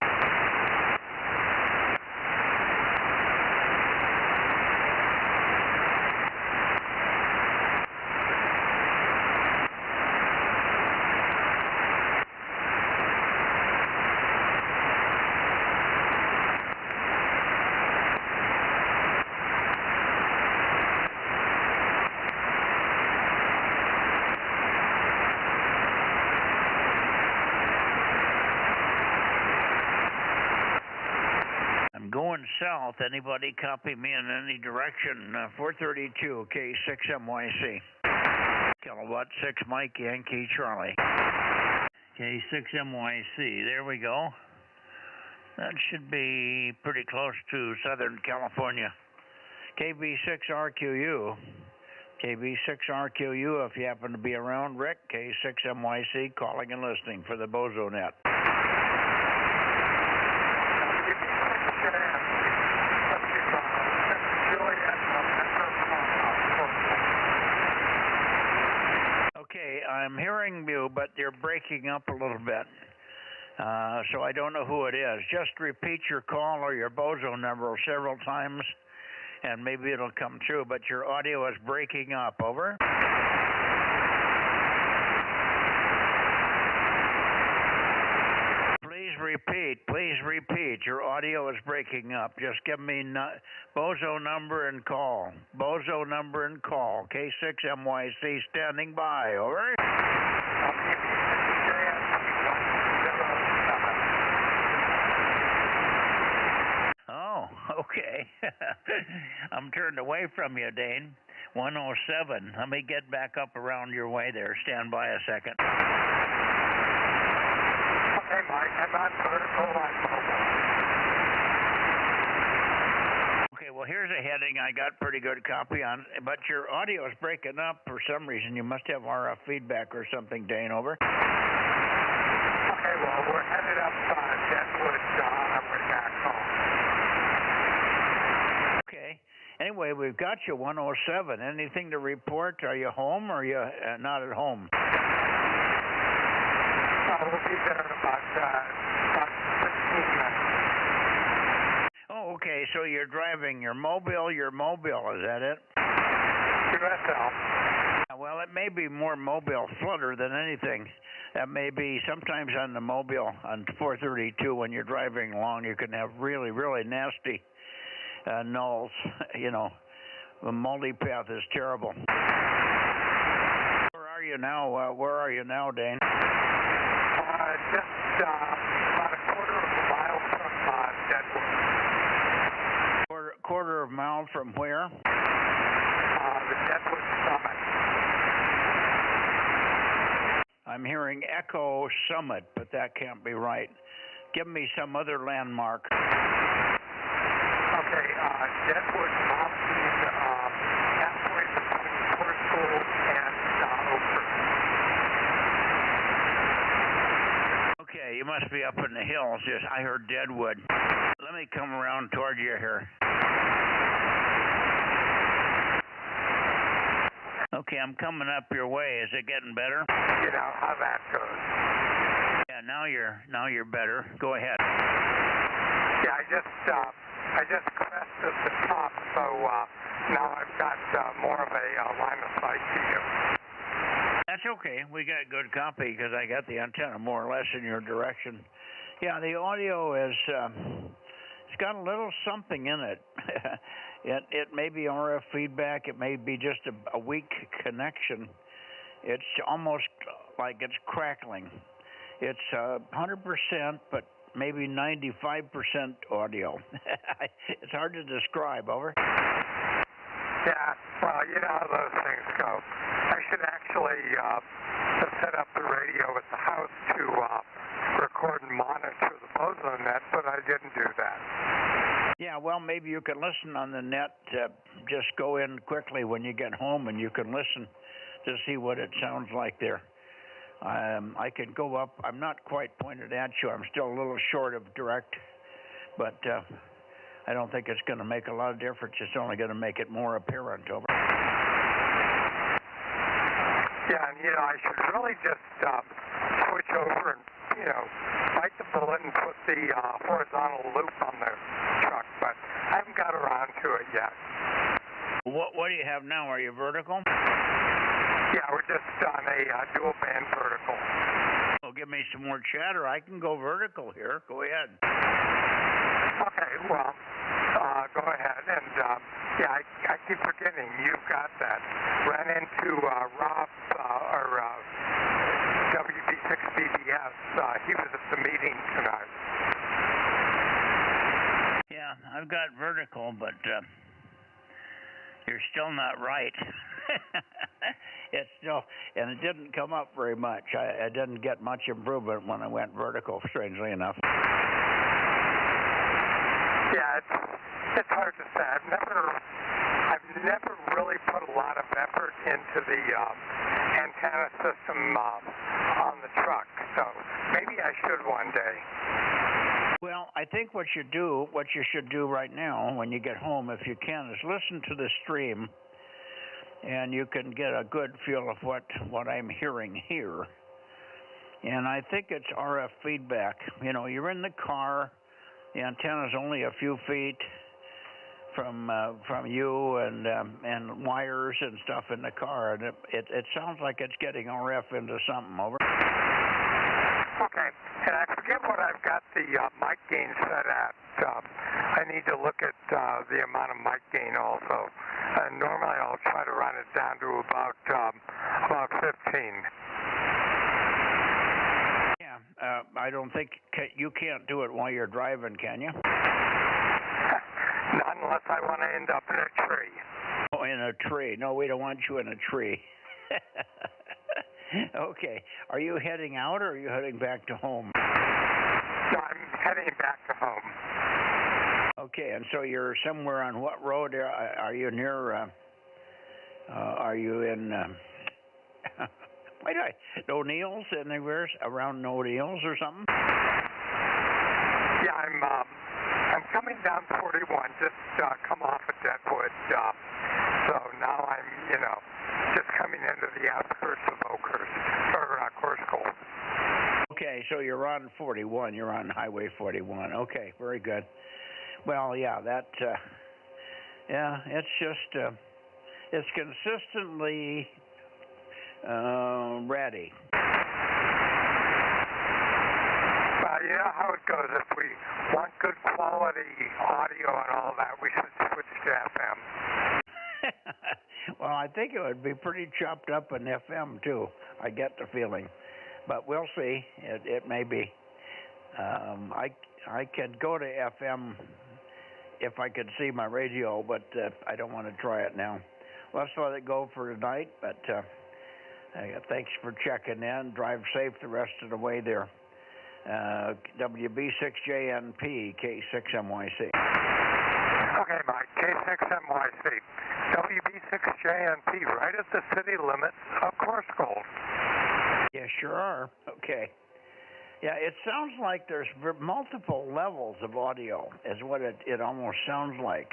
Going south. Anybody copy me in any direction? 432 K6MYC. Kilowatt 6 Mike Yankee Charlie. K6MYC. There we go. That should be pretty close to Southern California. KB6RQU. KB6RQU if you happen to be around. Rick, K6MYC, calling and listening for the Bozo Net. Okay, I'm hearing you, but you're breaking up a little bit. So I don't know who it is. Just repeat your call or your Bozo number several times, and maybe it'll come through, but your audio is breaking up. Over. Please repeat. Your audio is breaking up. Just give me Bozo number and call. Bozo number and call. K6MYC standing by. Over. Oh, okay. I'm turned away from you, Dane. 107. Let me get back up around your way there. Stand by a second. Hey, Mike, I'm on vertical line. Okay, well, here's a heading I got pretty good copy on, but your audio is breaking up for some reason. You must have RF feedback or something, Dane. Over. Okay, well, we're headed up Deadwood on our way back home. Okay. Anyway, we've got you 107. Anything to report? Are you home or are you not at home? We'll be there in about 15 minutes. Oh, okay. So you're driving your mobile, is that it? QSL. Well, it may be more mobile flutter than anything. That may be sometimes on the mobile on 432 when you're driving along, you can have really, really nasty nulls. You know, the multipath is terrible. Where are you now, Dane? Just about a quarter of a mile from Deadwood. Quarter of a mile from where? The Deadwood Summit. I'm hearing Echo Summit, but that can't be right. Give me some other landmark. Okay, Okay, Deadwood Mountain, halfway between Corscold and Oakhurst. Okay, you must be up in the hills. Yes, I heard Deadwood. Let me come around toward you here. Okay, I'm coming up your way. Is it getting better? You know how that goes. Yeah, now you're better. Go ahead. Yeah, I just crested the top, so now I've got more of a line of sight to you. That's okay. We got good copy because I got the antenna more or less in your direction. Yeah, the audio is it's got a little something in it. It may be RF feedback. It may be just a weak connection. It's almost like it's crackling. It's 100%, but maybe 95% audio. It's hard to describe. Over. Yeah, well, you know how those things go. I should actually set up the radio at the house to record and monitor the Bozo Net, but I didn't do that. Yeah, well, maybe you can listen on the net. Just go in quickly when you get home, and you can listen to see what it sounds like there. I can go up. I'm not quite pointed at you. I'm still a little short of direct, but I don't think it's going to make a lot of difference. It's only going to make it more apparent. Over. Yeah, and I should really just switch over and bite the bullet and put the horizontal loop on the truck, but I haven't got around to it yet. What do you have now? Are you vertical? Yeah, we're just on a dual band vertical. Well, give me some more chatter. I can go vertical here. Go ahead. Okay, well, go ahead. And yeah, I keep forgetting you've got that. Ran into Rob or WB6BBS. He was at the meeting tonight. Yeah, I've got vertical, but you're still not right. It's still, and it didn't come up very much. I didn't get much improvement when I went vertical, strangely enough. Yeah, it's hard to say. I've never really put a lot of effort into the antenna system on the truck, so maybe I should one day. Well, I think what you should do right now when you get home, if you can, is listen to the stream, and you can get a good feel of what I'm hearing here. And I think it's RF feedback. You're in the car. The antenna's only a few feet from you and wires and stuff in the car, and it sounds like it's getting RF into something. Over. Okay, and I forget what I've got the mic gain set at. I need to look at the amount of mic gain also. Normally I'll try to run it down to about 15. Yeah, I don't think you can't do it while you're driving, can you? Not unless I want to end up in a tree. Oh, in a tree. No, we don't want you in a tree. Okay. Are you heading out or are you heading back to home? No, I'm heading back to home. Okay, and so you're somewhere on what road? Are you near, are you in, O'Neill's, anywhere around O'Neill's or something? Yeah, I'm coming down 41, just come off of Deadwood, so now I'm, just coming into the outskirts of Oakhurst, or Corscold. Okay, so you're on 41, you're on Highway 41. Okay, very good. Well, yeah, it's just, it's consistently ready. Well, you know how it goes. If we want good quality audio and all that, we should switch to FM. Well, I think it would be pretty chopped up in FM, too. I get the feeling. But we'll see. It may be. I could go to FM if I could see my radio, but I don't want to try it now. Let's let it go for tonight, but thanks for checking in. Drive safe the rest of the way there. WB6JNP, K6MYC. Okay, Mike, K6MYC, WB6JNP, right at the city limits of Course Gold. Yeah, sure are. Okay. Yeah, it sounds like there's multiple levels of audio, is what it almost sounds like.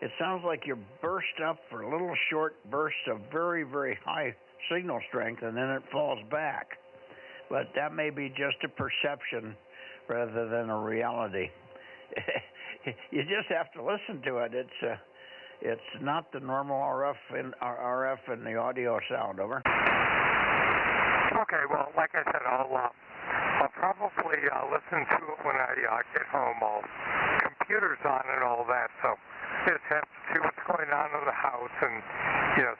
It sounds like you're burst up for little short bursts of very, very high signal strength, and then it falls back. But that may be just a perception rather than a reality. You just have to listen to it. It's not the normal RF and the audio sound. Over. Okay, well, like I said, I'll probably listen to it when I get home. Computer's on and all that, so I just have to see what's going on in the house and,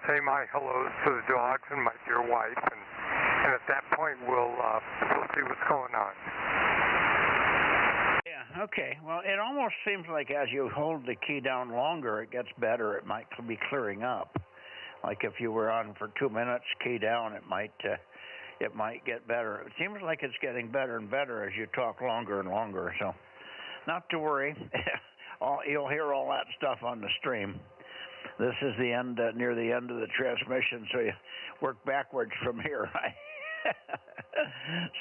say my hellos to the dogs and my dear wife, and at that point we'll see what's going on. Yeah, okay. Well, it almost seems like as you hold the key down longer, it gets better. It might be clearing up. Like if you were on for 2 minutes, key down, it might get better. It seems like it's getting better and better as you talk longer and longer. So, not to worry. You'll hear all that stuff on the stream. This is the end, near the end of the transmission, so you work backwards from here.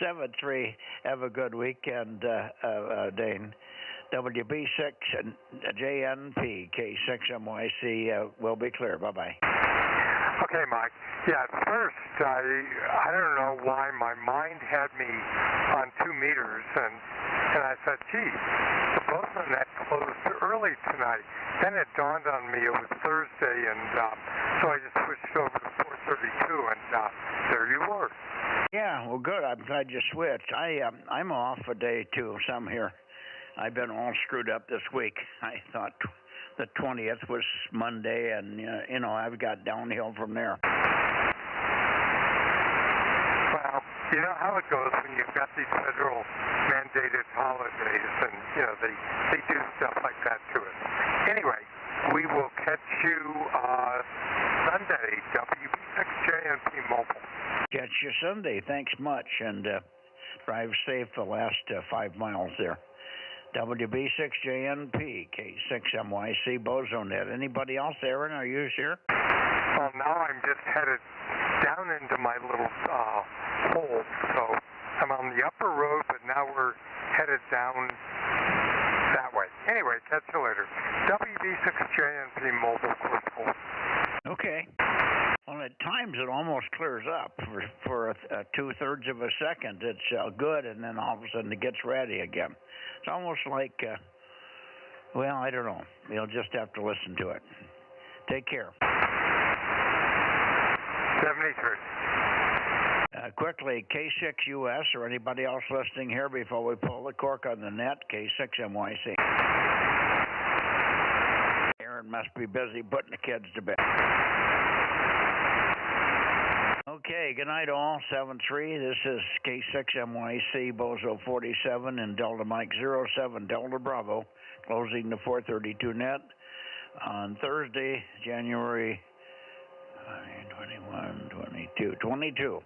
7-3. Have a good weekend, Dane. WB6 and JNP K6MYC will be clear. Bye-bye. Okay, Mike. Yeah, at first, I don't know why my mind had me on 2 meters, and I said, gee, the Bozo Net closed early tonight. Then it dawned on me it was Thursday, and so I just switched over to 432, and there you were. Yeah, well, good. I'm glad you switched. I'm off a day, too, some here. I've been all screwed up this week. I thought the 20th was Monday, and, I've got downhill from there. Well, you know how it goes when you've got these federal mandated holidays, and, they do stuff like that to us. Anyway, we will catch you Sunday, WB6JNP Mobile. Catch you Sunday. Thanks much, and drive safe the last 5 miles there. WB6JNP, K6MYC, Bozo Net. Anybody else, Aaron? Are you here? Well, now I'm just headed down into my little hole. So I'm on the upper road, but now we're headed down that way. Anyway, catch you later. WB6JNP Mobile, Course Gold. Okay. Well, at times it almost clears up for 2/3 of a second. It's good, and then all of a sudden it gets ready again. It's almost like, I don't know. You'll just have to listen to it. Take care. 73. Quickly, K6US or anybody else listening here before we pull the cork on the net, K6MYC. Aaron must be busy putting the kids to bed. Okay, good night all. 7-3. This is K6MYC, Bozo 47 and Delta Mike 07, Delta Bravo, closing the 432 net on Thursday, January 22.